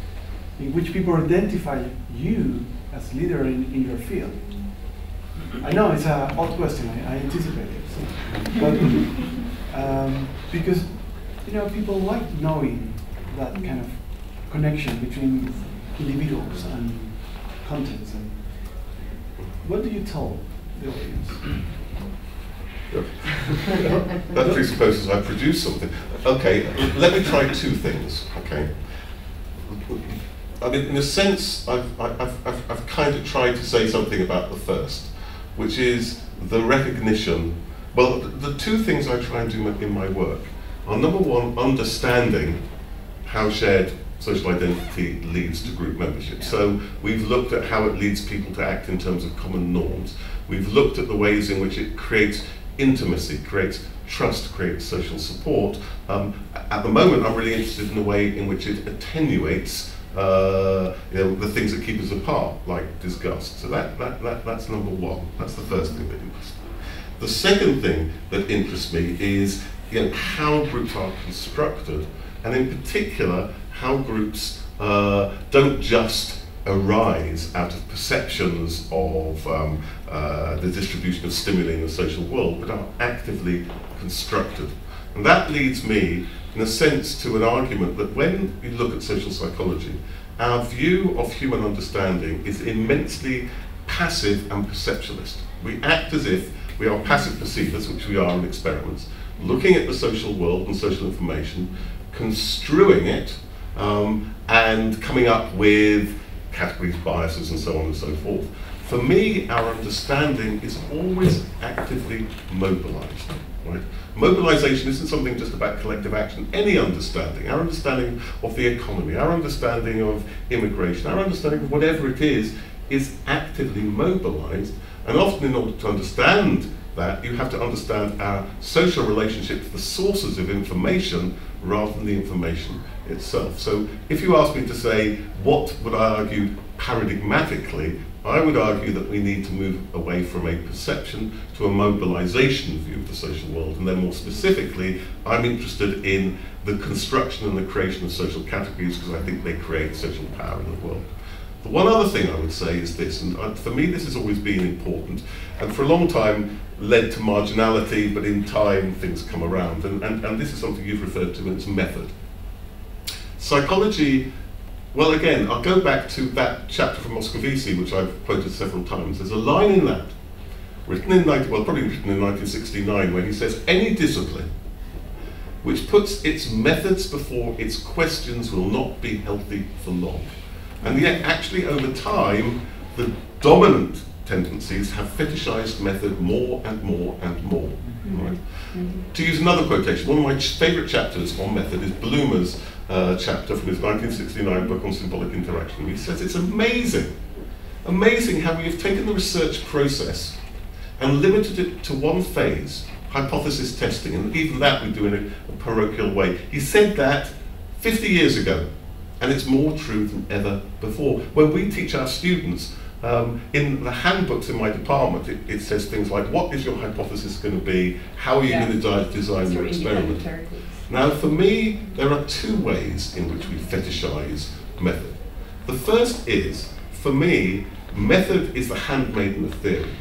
in which people identify you as leader in your field. I know it's an odd question, I anticipate it. But because people like knowing that kind of connection between individuals and contents. And what do you tell the audience? That presupposes I produce something. Okay, let me try two things. Okay, I mean, in a sense, I've kind of tried to say something about the first, which is the recognition. Well, the two things I try and do in my work are, number one, understanding how shared social identity leads to group membership. So we've looked at how it leads people to act in terms of common norms. We've looked at the ways in which it creates intimacy, creates trust, creates social support. At the moment, I'm really interested in the way in which it attenuates the things that keep us apart, like disgust. So that's number one. That's the first thing that interests me. The second thing that interests me is how groups are constructed, and in particular, how groups don't just arise out of perceptions of the distribution of stimuli in the social world, but are actively constructed. And that leads me, in a sense, to an argument that when you look at social psychology, our view of human understanding is immensely passive and perceptualist. We act as if we are passive perceivers, which we are in experiments, looking at the social world and social information, construing it, and coming up with categories, biases, and so on and so forth. For me, our understanding is always actively mobilized. Right? Mobilization isn't something just about collective action. Any understanding, our understanding of the economy, our understanding of immigration, our understanding of whatever it is actively mobilized. And often in order to understand that, you have to understand our social relationship to the sources of information rather than the information itself. So if you ask me to say, what would I argue paradigmatically, I would argue that we need to move away from a perception to a mobilization view of the social world, and then more specifically, I'm interested in the construction and the creation of social categories because I think they create social power in the world. The one other thing I would say is this, and for me this has always been important, and for a long time led to marginality, but in time things come around, and this is something you've referred to as method. Psychology, well again, I'll go back to that chapter from Moscovici, which I've quoted several times. There's a line in that, probably written in 1969, where he says, any discipline which puts its methods before its questions will not be healthy for long. And yet, actually, over time, the dominant tendencies have fetishized method more and more and more. Right? To use another quotation, one of my favourite chapters on method is Bloomer's chapter from his 1969 book on symbolic interaction. He says it's amazing how we have taken the research process and limited it to one phase, hypothesis testing, and even that we do in a parochial way. He said that 50 years ago. And it's more true than ever before. When we teach our students, in the handbooks in my department, it says things like, what is your hypothesis going to be? How are you going to design your experiment? Now, for me, there are two ways in which we fetishize method. The first is, for me, method is the handmaiden of theory.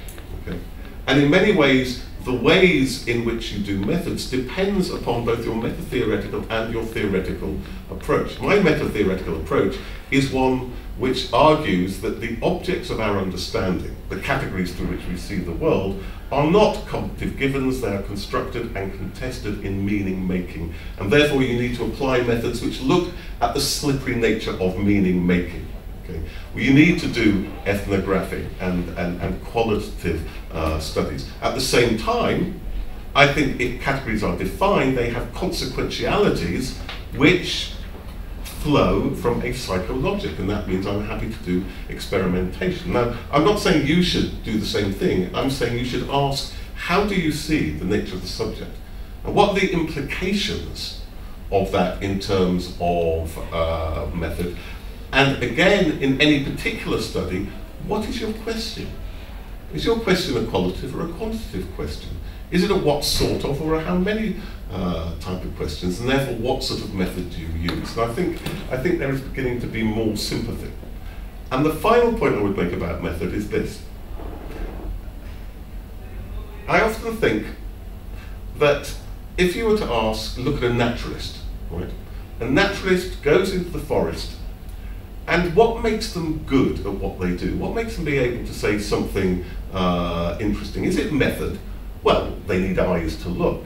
Okay? And in many ways, the ways in which you do methods depends upon both your meta-theoretical and your theoretical approach. My meta-theoretical approach is one which argues that the objects of our understanding, the categories through which we see the world, are not cognitive givens, they are constructed and contested in meaning-making. And therefore you need to apply methods which look at the slippery nature of meaning-making. Okay. Well, you need to do ethnographic and qualitative studies. At the same time, I think if categories are defined, they have consequentialities which flow from a psychologic, and that means I'm happy to do experimentation. Now, I'm not saying you should do the same thing, I'm saying you should ask, how do you see the nature of the subject? And what are the implications of that in terms of method? And again, in any particular study, what is your question? Is your question a qualitative or a quantitative question? Is it a what sort of or a how many type of questions? And therefore, what sort of method do you use? And I think there is beginning to be more sympathy. And the final point I would make about method is this. I often think that if you were to look at a naturalist, right? A naturalist goes into the forest, and what makes them good at what they do? What makes them be able to say something interesting? Is it method? Well, they need eyes to look.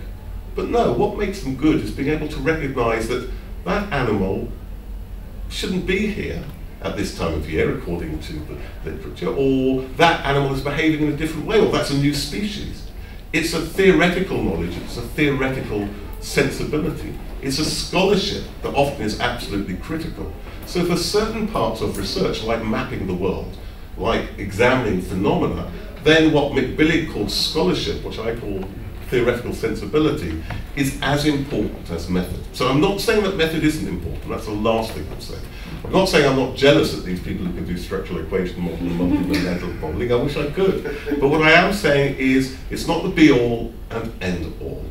But no, what makes them good is being able to recognize that that animal shouldn't be here at this time of year, according to the literature, or that animal is behaving in a different way, or that's a new species. It's a theoretical knowledge, it's a theoretical sensibility. It's a scholarship that often is absolutely critical. So for certain parts of research, like mapping the world, like examining phenomena, then what McBillig calls scholarship, which I call theoretical sensibility, is as important as method. So I'm not saying that method isn't important, that's the last thing I'm saying. I'm not saying I'm not jealous at these people who can do structural equation modeling and multi-dimensional modeling, I wish I could. But what I am saying is, it's not the be-all and end-all.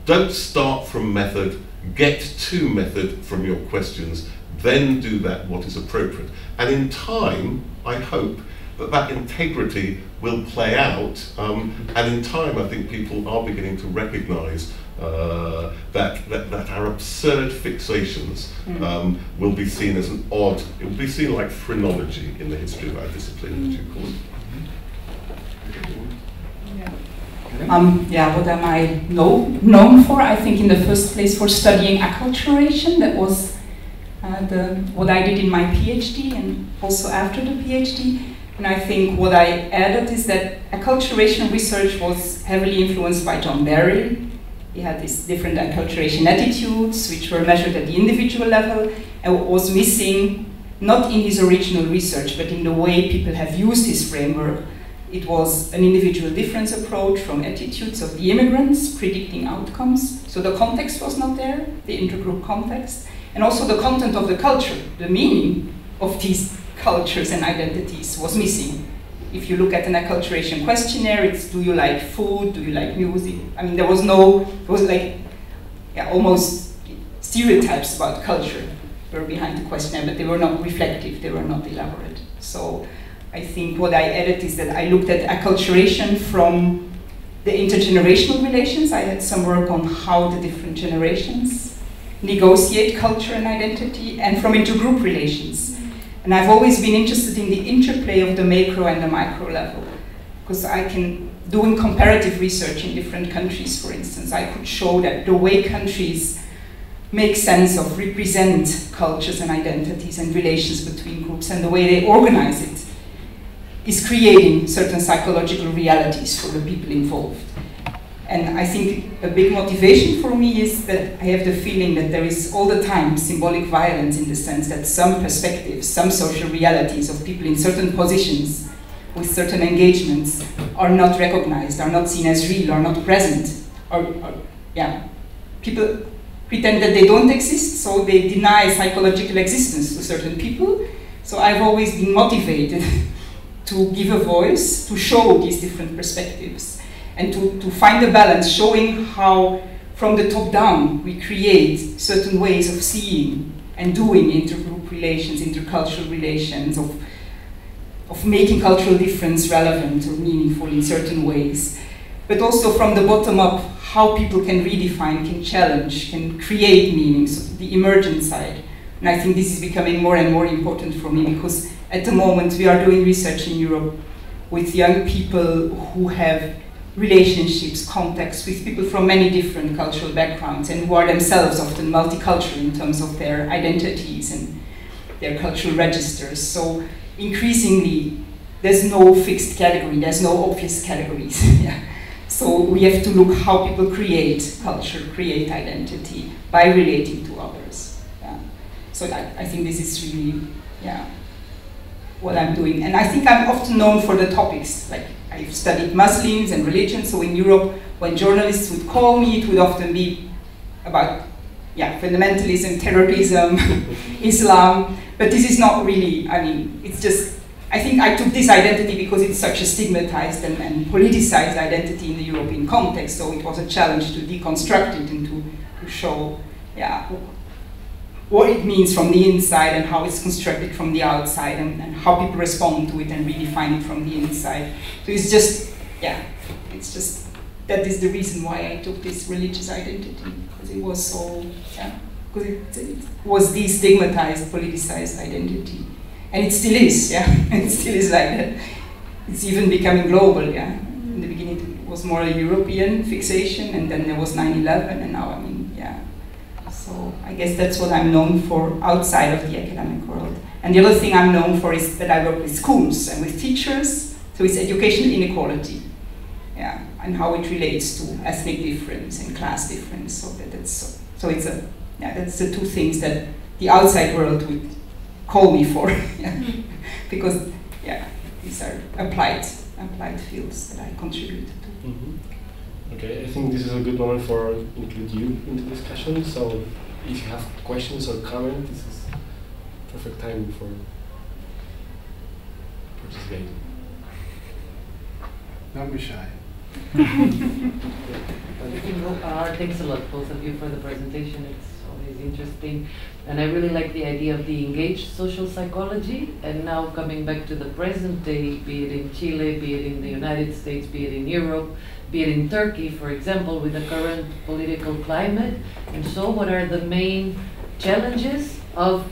Don't start from method, get to method from your questions, then do that what is appropriate. And in time, I hope that integrity will play out, and in time I think people are beginning to recognize that our absurd fixations will be seen as an odd, it will be seen like phrenology in the history of our discipline, as you call it. What am I known for? I think in the first place for studying acculturation. That was what I did in my PhD and also after the PhD. And I think what I added is that acculturation research was heavily influenced by John Barry He had these different acculturation attitudes, which were measured at the individual level, and what was missing, not in his original research, but in the way people have used his framework. It was an individual difference approach from attitudes of the immigrants, predicting outcomes. So the context was not there, the intergroup context, and also the content of the culture, the meaning of these cultures and identities was missing. If you look at an acculturation questionnaire, it's do you like food, do you like music? I mean, there was like, yeah, almost stereotypes about culture were behind the questionnaire, but they were not reflective, they were not elaborate. So I think what I added is that I looked at acculturation from the intergenerational relations. I had some work on how the different generations negotiate culture and identity, and from intergroup relations. And I've always been interested in the interplay of the macro and the micro level, because doing comparative research in different countries, for instance, I could show that the way countries make sense of, represent cultures and identities and relations between groups, and the way they organize it is creating certain psychological realities for the people involved. And I think a big motivation for me is that I have the feeling that there is all the time symbolic violence, in the sense that some perspectives, some social realities of people in certain positions with certain engagements are not recognized, are not seen as real, are not present. People pretend that they don't exist, so they deny psychological existence to certain people. So I've always been motivated to give a voice, to show these different perspectives, and to find a balance, showing how from the top down we create certain ways of seeing and doing intergroup relations, intercultural relations, of making cultural difference relevant or meaningful in certain ways. But also from the bottom up, how people can redefine, can challenge, can create meanings, the emergent side. And I think this is becoming more and more important for me, because at the moment we are doing research in Europe with young people who have relationships, contacts with people from many different cultural backgrounds, and who are themselves often multicultural in terms of their identities and their cultural registers. So increasingly, there's no fixed category, there's no obvious categories. Yeah. So we have to look how people create culture, create identity by relating to others. Yeah. So I think this is really, what I'm doing. And I think I'm often known for the topics, like I've studied Muslims and religion, so in Europe, when journalists would call me, it would often be about fundamentalism, terrorism, Islam, but this is not really, I mean, it's just, I think I took this identity because it's such a stigmatized and politicized identity in the European context, so it was a challenge to deconstruct it and to show, what it means from the inside and how it's constructed from the outside, and how people respond to it and redefine it from the inside. So it's just, that is the reason why I took this religious identity, because it was so, because it was destigmatized, politicized identity. And it still is, it still is like that. It's even becoming global, In the beginning it was more a European fixation, and then there was 9/11, and now, So I guess that's what I'm known for outside of the academic world. And the other thing I'm known for is that I work with schools and with teachers, so it's educational inequality, and how it relates to ethnic difference and class difference. So that's the two things that the outside world would call me for, because these are applied fields that I contribute to. Mm-hmm. Okay, I think this is a good moment for include you in the discussion. So if you have questions or comments, this is perfect time for participating. Don't be shy. Thanks a lot, both of you, for the presentation. It's always interesting. And I really like the idea of the engaged social psychology. And now coming back to the present day, be it in Chile, be it in the United States, be it in Europe, be it in Turkey, for example, with the current political climate. And so what are the main challenges of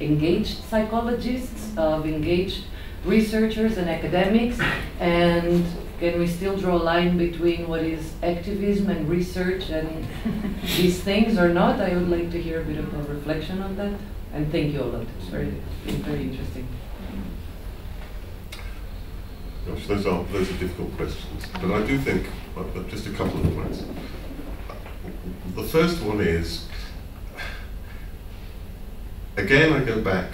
engaged psychologists, of engaged researchers and academics? And can we still draw a line between what is activism and research and these things or not? I would like to hear a bit of a reflection on that. And thank you a lot. It's been very interesting. Gosh, those are difficult questions. But I do think, just a couple of points. The first one is, again, I go back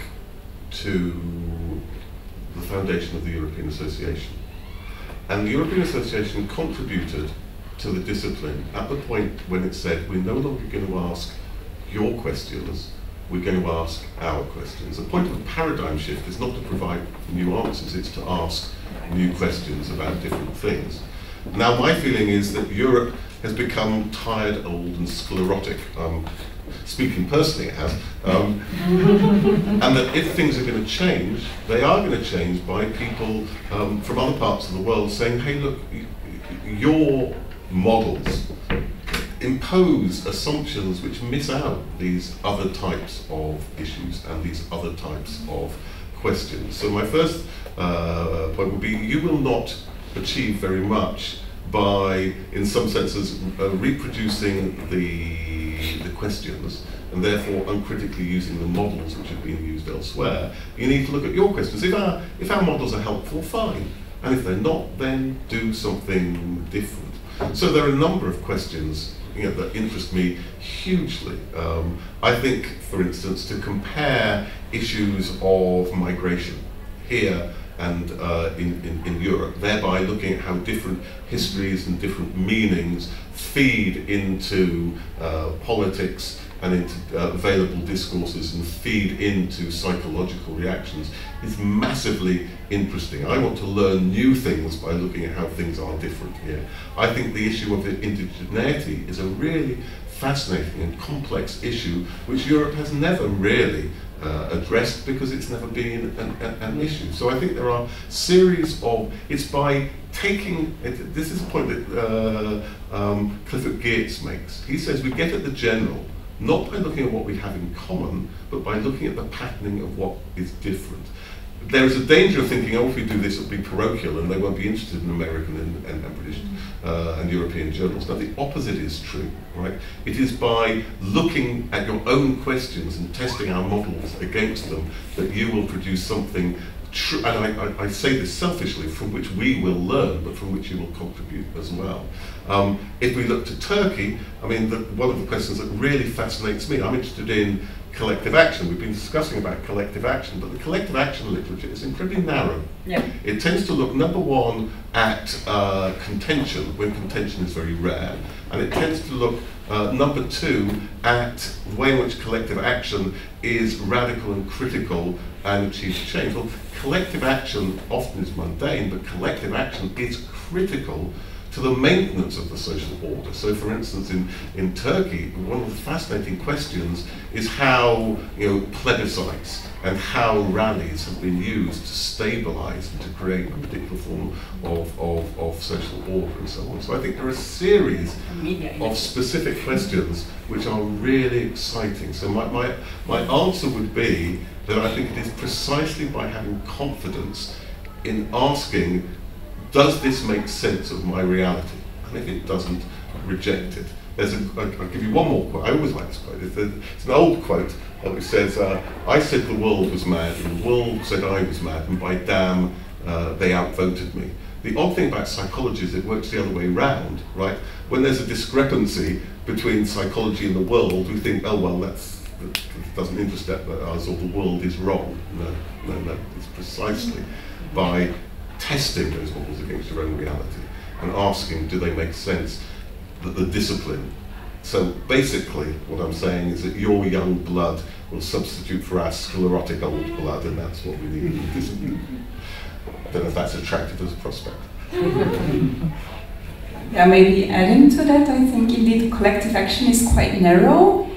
to the foundation of the European Association. And the European Association contributed to the discipline at the point when it said, we're no longer going to ask your questions, we're going to ask our questions. The point of a paradigm shift is not to provide new answers, it's to ask new questions about different things. Now, my feeling is that Europe has become tired, old, and sclerotic. Speaking personally, it has. And that if things are going to change, they are going to change by people from other parts of the world saying, hey, look, your models impose assumptions which miss out these other types of issues and these other types of questions. So my first point would be, you will not achieve very much by, in some senses, reproducing the questions and therefore uncritically using the models which have been used elsewhere. You need to look at your questions. If our models are helpful, fine. And if they're not, then do something different. So there are a number of questions that interest me hugely. I think, for instance, to compare issues of migration here and in Europe, thereby looking at how different histories and different meanings feed into politics and into available discourses and feed into psychological reactions is massively interesting. I want to learn new things by looking at how things are different here. I think the issue of indigeneity is a really fascinating and complex issue which Europe has never really addressed because it's never been an issue. So I think there are series of, it's by taking, this is a point that Clifford Geertz makes. He says we get at the general, not by looking at what we have in common, but by looking at the patterning of what is different. There is a danger of thinking, oh, if we do this, it'll be parochial and they won't be interested in American and British and European journals. Now, the opposite is true, right? It is by looking at your own questions and testing our models against them that you will produce something true, and I say this selfishly, from which we will learn, but from which you will contribute as well. If we look to Turkey, I mean, one of the questions that really fascinates me, I'm interested in collective action. We've been discussing about collective action, but the collective action literature is incredibly narrow. Yeah. It tends to look, number one, at contention, when contention is very rare, and it tends to look, number two, at the way in which collective action is radical and critical and achieves change. Well, collective action often is mundane, but collective action is critical to the maintenance of the social order. So, for instance, in Turkey, one of the fascinating questions is how plebiscites and how rallies have been used to stabilize and to create a particular form of social order and so on. So I think there are a series of specific questions which are really exciting. So my answer would be that I think it is precisely by having confidence in asking, does this make sense of my reality? And if it doesn't, reject it. I'll give you one more quote. I always like this quote. It's an old quote which says, I said the world was mad, and the world said I was mad, and by damn, they outvoted me. The odd thing about psychology is it works the other way round, right? When there's a discrepancy between psychology and the world, we think, oh, well, that doesn't interest us, or the world is wrong. No. It's precisely by testing those models against your own reality and asking, do they make sense, that the discipline. So basically what I'm saying is that your young blood will substitute for our sclerotic old blood, and that's what we need in discipline. I don't know if that's attractive as a prospect. Yeah, maybe adding to that, I think indeed collective action is quite narrow,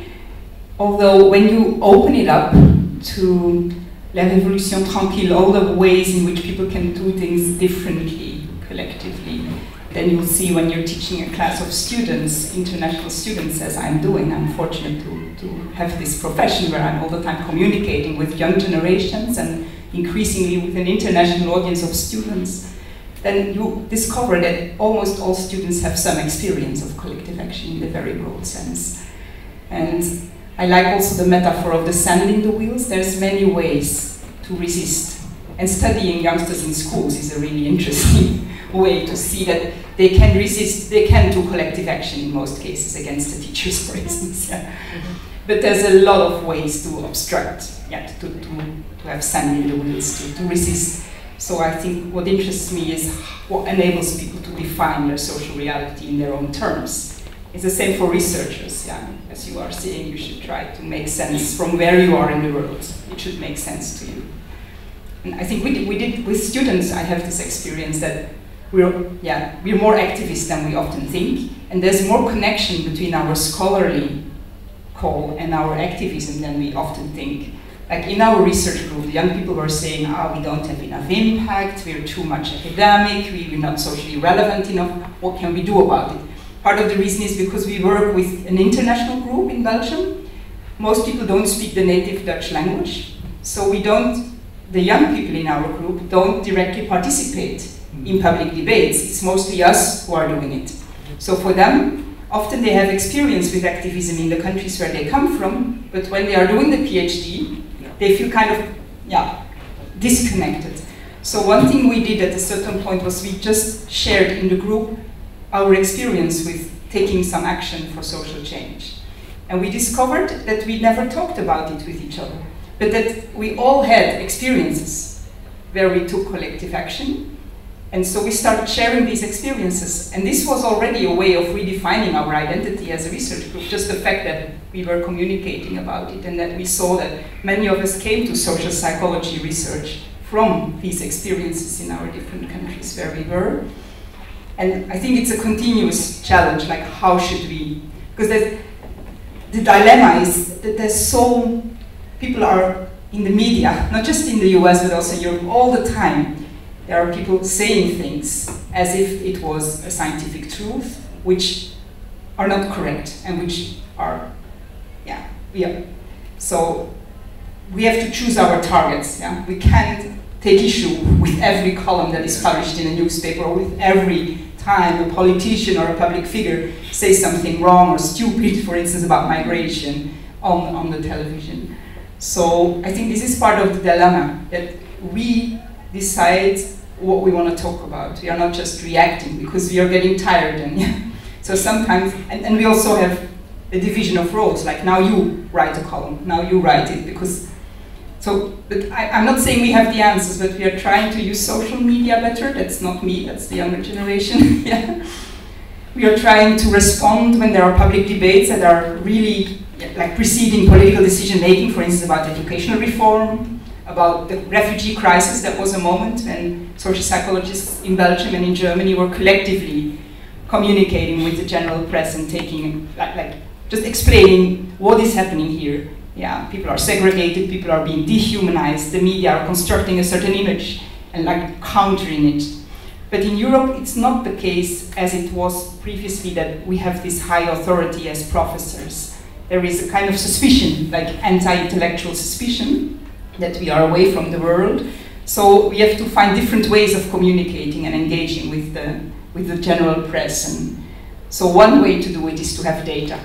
although when you open it up to La Révolution Tranquille, all the ways in which people can do things differently, collectively, then you'll see when you're teaching a class of students, international students, as I'm doing. I'm fortunate to have this profession where I'm all the time communicating with young generations and increasingly with an international audience of students. Then you discover that almost all students have some experience of collective action in the very broad sense. And I like also the metaphor of the sand in the wheels. There's many ways to resist And studying youngsters in schools is a really interesting way to see that they can resist, they can do collective action in most cases against the teachers, for instance. Yeah. But there's a lot of ways to obstruct, yeah, to have sand in the wheels, to resist. So I think what interests me is what enables people to define their social reality in their own terms. It's the same for researchers, yeah. As you are saying, you should try to make sense from where you are in the world. It should make sense to you. And I think we did with students, I have this experience that we're more activist than we often think, and there's more connection between our scholarly call and our activism than we often think. Like in our research group, the young people were saying, we don't have enough impact, we're too much academic, we're not socially relevant enough, what can we do about it? Part of the reason is because we work with an international group in Belgium. Most people don't speak the native Dutch language, so the young people in our group don't directly participate in public debates. It's mostly us who are doing it. So for them, often they have experience with activism in the countries where they come from, but when they are doing the PhD, they feel kind of, disconnected. So one thing we did at a certain point was we just shared in the group our experience with taking some action for social change. And we discovered that we never talked about it with each other, but that we all had experiences where we took collective action. And so we started sharing these experiences. And this was already a way of redefining our identity as a research group, just the fact that we were communicating about it and that we saw that many of us came to social psychology research from these experiences in our different countries where we were. And I think it's a continuous challenge, like how should we, because the dilemma is that people are in the media, not just in the US, but also in Europe, all the time. There are people saying things as if it was a scientific truth, which are not correct and which are, So we have to choose our targets. Yeah? We can't take issue with every column that is published in a newspaper or with every time a politician or a public figure says something wrong or stupid, for instance, about migration on the television. So I think this is part of the dilemma, that we decide what we want to talk about. We are not just reacting because we are getting tired. And so sometimes, and we also have a division of roles, like now you write a column, now you write it, but I'm not saying we have the answers, but we are trying to use social media better. That's not me, that's the younger generation. Yeah. We are trying to respond when there are public debates that are really like preceding political decision making, for instance, about educational reform, about the refugee crisis. That was a moment when social psychologists in Belgium and in Germany were collectively communicating with the general press and taking, just explaining what is happening here. Yeah, people are segregated, people are being dehumanized, the media are constructing a certain image and countering it. But in Europe, it's not the case as it was previously that we have this high authority as professors. There is a kind of suspicion, like anti-intellectual suspicion, that we are away from the world. So we have to find different ways of communicating and engaging with the general press. And so one way to do it is to have data.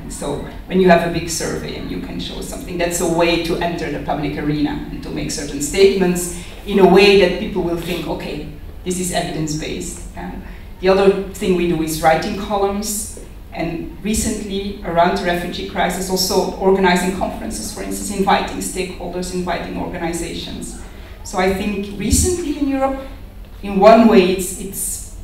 So when you have a big survey and you can show something, that's a way to enter the public arena and to make certain statements in a way that people will think, okay, this is evidence-based. The other thing we do is writing columns, and recently around the refugee crisis also organizing conferences, for instance, inviting stakeholders, inviting organizations. So I think recently in Europe, in one way it's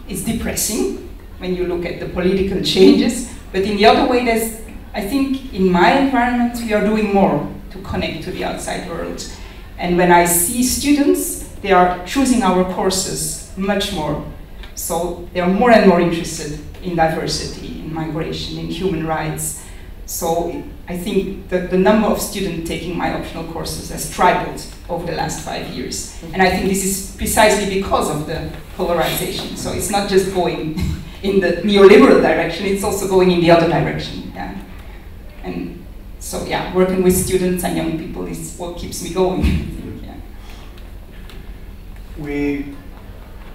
depressing when you look at the political changes. But in the other way, I think in my environment, we are doing more to connect to the outside world. And when I see students, they are choosing our courses much more. So they are more and more interested in diversity, in migration, in human rights. So I think that the number of students taking my optional courses has tripled over the last 5 years. And I think this is precisely because of the polarization. So it's not just going in the neoliberal direction, it's also going in the other direction. Yeah. And so working with students and young people is what keeps me going. Yeah.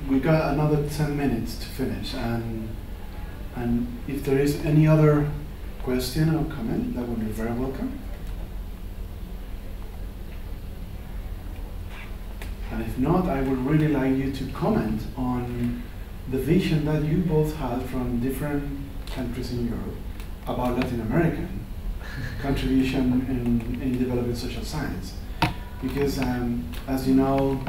We got another 10 minutes to finish, and if there is any other question or comment, that would be very welcome. And if not, I would really like you to comment on the vision that you both had from different countries in Europe about Latin American contribution in developing social science. Because as you know,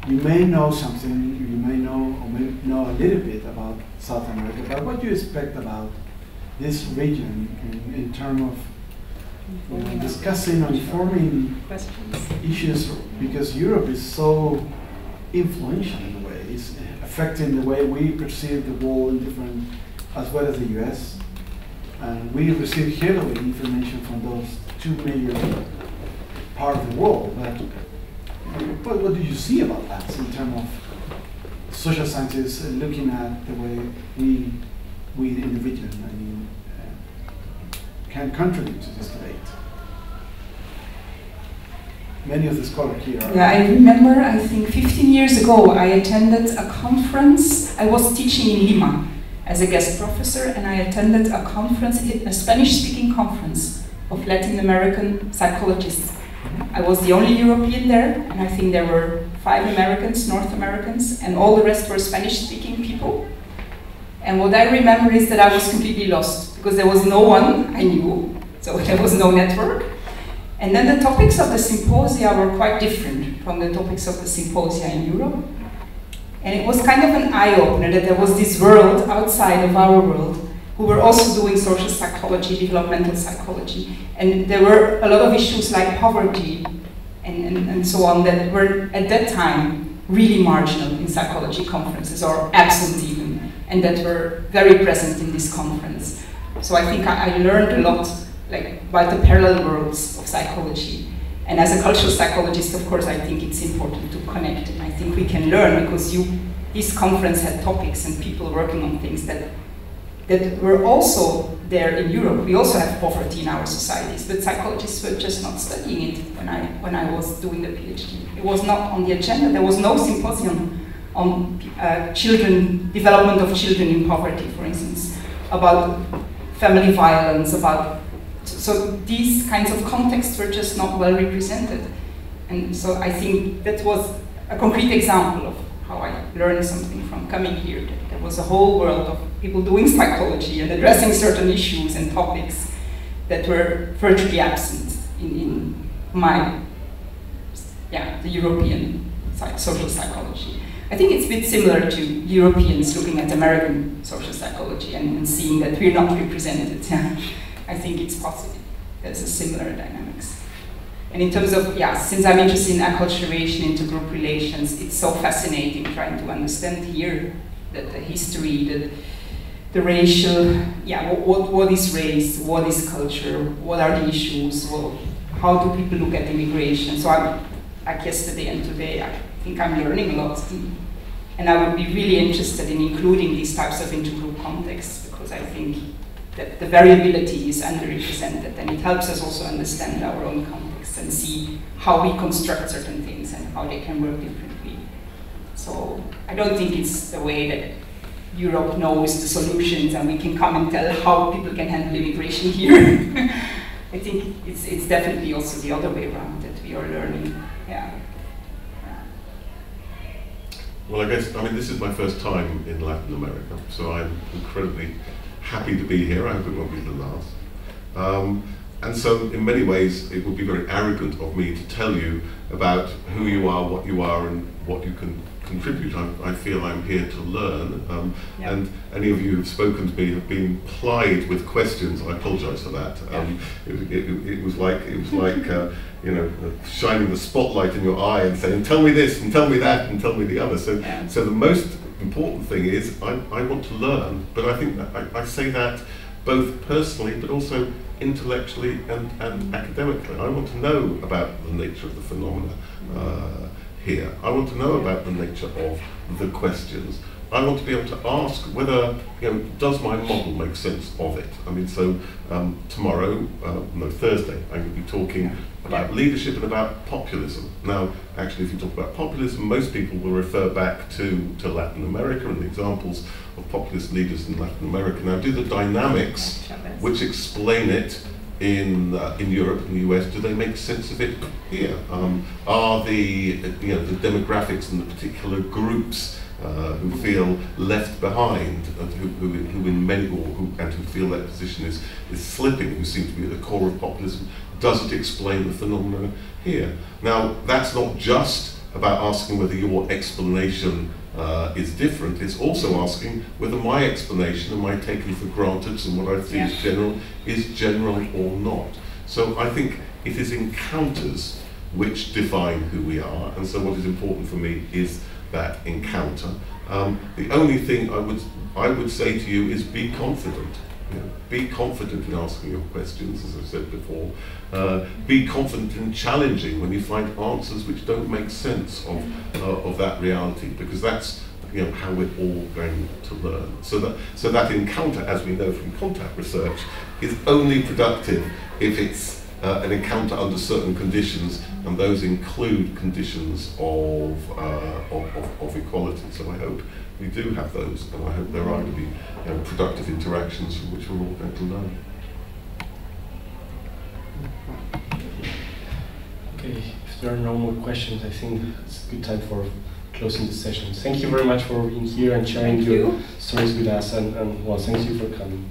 you may know something, you may know or may know a little bit about South America, but what do you expect about this region in terms of discussing or informing issues, because Europe is so influential in a way, it's affecting the way we perceive the world in different, as well as the US. And we receive heavily information from those two major parts of the world. But what do you see about that in terms of social scientists looking at the way we individuals, can contribute to this debate? Many of the scholars here are... Yeah, I remember, I think 15 years ago, I attended a conference. I was teaching in Lima as a guest professor, and I attended a conference, a Spanish-speaking conference of Latin American psychologists. I was the only European there, and I think there were 5 Americans, North Americans, and all the rest were Spanish-speaking people. And what I remember is that I was completely lost, because there was no one I knew, so there was no network. And then the topics of the symposia were quite different from the topics of the symposia in Europe. And it was kind of an eye-opener that there was this world outside of our world who were also doing social psychology, developmental psychology. And there were a lot of issues like poverty and so on that were at that time really marginal in psychology conferences, or absent even, and that were very present in this conference. So I think I learned a lot about the parallel worlds of psychology. And as a cultural psychologist, of course, I think it's important to connect. And I think we can learn, because this conference had topics and people working on things that were also there in Europe. We also have poverty in our societies, but psychologists were just not studying it when I was doing the PhD. It was not on the agenda. There was no symposium on development of children in poverty, for instance, about family violence, so these kinds of contexts were just not well represented. And so I think that was a concrete example of how I learned something from coming here. There was a whole world of people doing psychology and addressing certain issues and topics that were virtually absent in the European social psychology. I think it's a bit similar to Europeans looking at American social psychology and seeing that we're not represented. I think it's possible. There's a similar dynamics. And in terms of, since I'm interested in acculturation, intergroup relations, it's so fascinating trying to understand here that the history, the racial, what is race, what is culture, what are the issues, how do people look at immigration? So like yesterday and today, I think I'm learning a lot. And I would be really interested in including these types of intergroup contexts, because I think that the variability is underrepresented, and it helps us also understand our own context and see how we construct certain things and how they can work differently. So I don't think it's the way that Europe knows the solutions and we can come and tell how people can handle immigration here. I think it's definitely also the other way around, that we are learning. Well, this is my first time in Latin America, so I'm incredibly happy to be here. I hope it won't be the last. And so in many ways, it would be very arrogant of me to tell you about who you are, and what you can contribute. I feel I'm here to learn. And any of you who've spoken to me have been plied with questions. I apologize for that. It was like shining the spotlight in your eye and saying, tell me this, and tell me that, and tell me the other. So the most important thing is I want to learn, but I think that I say that both personally but also intellectually and academically. I want to know about the nature of the phenomena here. I want to know about the nature of the questions. I want to be able to ask whether, does my model make sense of it? Thursday, I'm going to be talking about leadership and about populism. Now, actually, if you talk about populism, most people will refer back to Latin America and the examples of populist leaders in Latin America. Now, do the dynamics which explain it in Europe, in the US, do they make sense of it here? Are the the demographics and the particular groups who feel left behind, and who in many and who feel their position is slipping, who seem to be at the core of populism, does it explain the phenomena here? Now, that's not just about asking whether your explanation is different. It's also asking whether my explanation, am I taken for granted, and what I see as general, is general or not. So I think it is encounters which define who we are, and so what is important for me is that encounter. The only thing I would say to you is be confident. Be confident in asking your questions, as I said before. Be confident in challenging when you find answers which don't make sense of that reality, because that's how we're all going to learn. So that encounter, as we know from contact research, is only productive if it's an encounter under certain conditions, and those include conditions of equality. So I hope we do have those, and I hope there are going to be productive interactions from which we're all going to learn. Okay, if there are no more questions, I think it's a good time for closing the session. Thank you very much for being here and sharing your stories with us, and well, thank you for coming.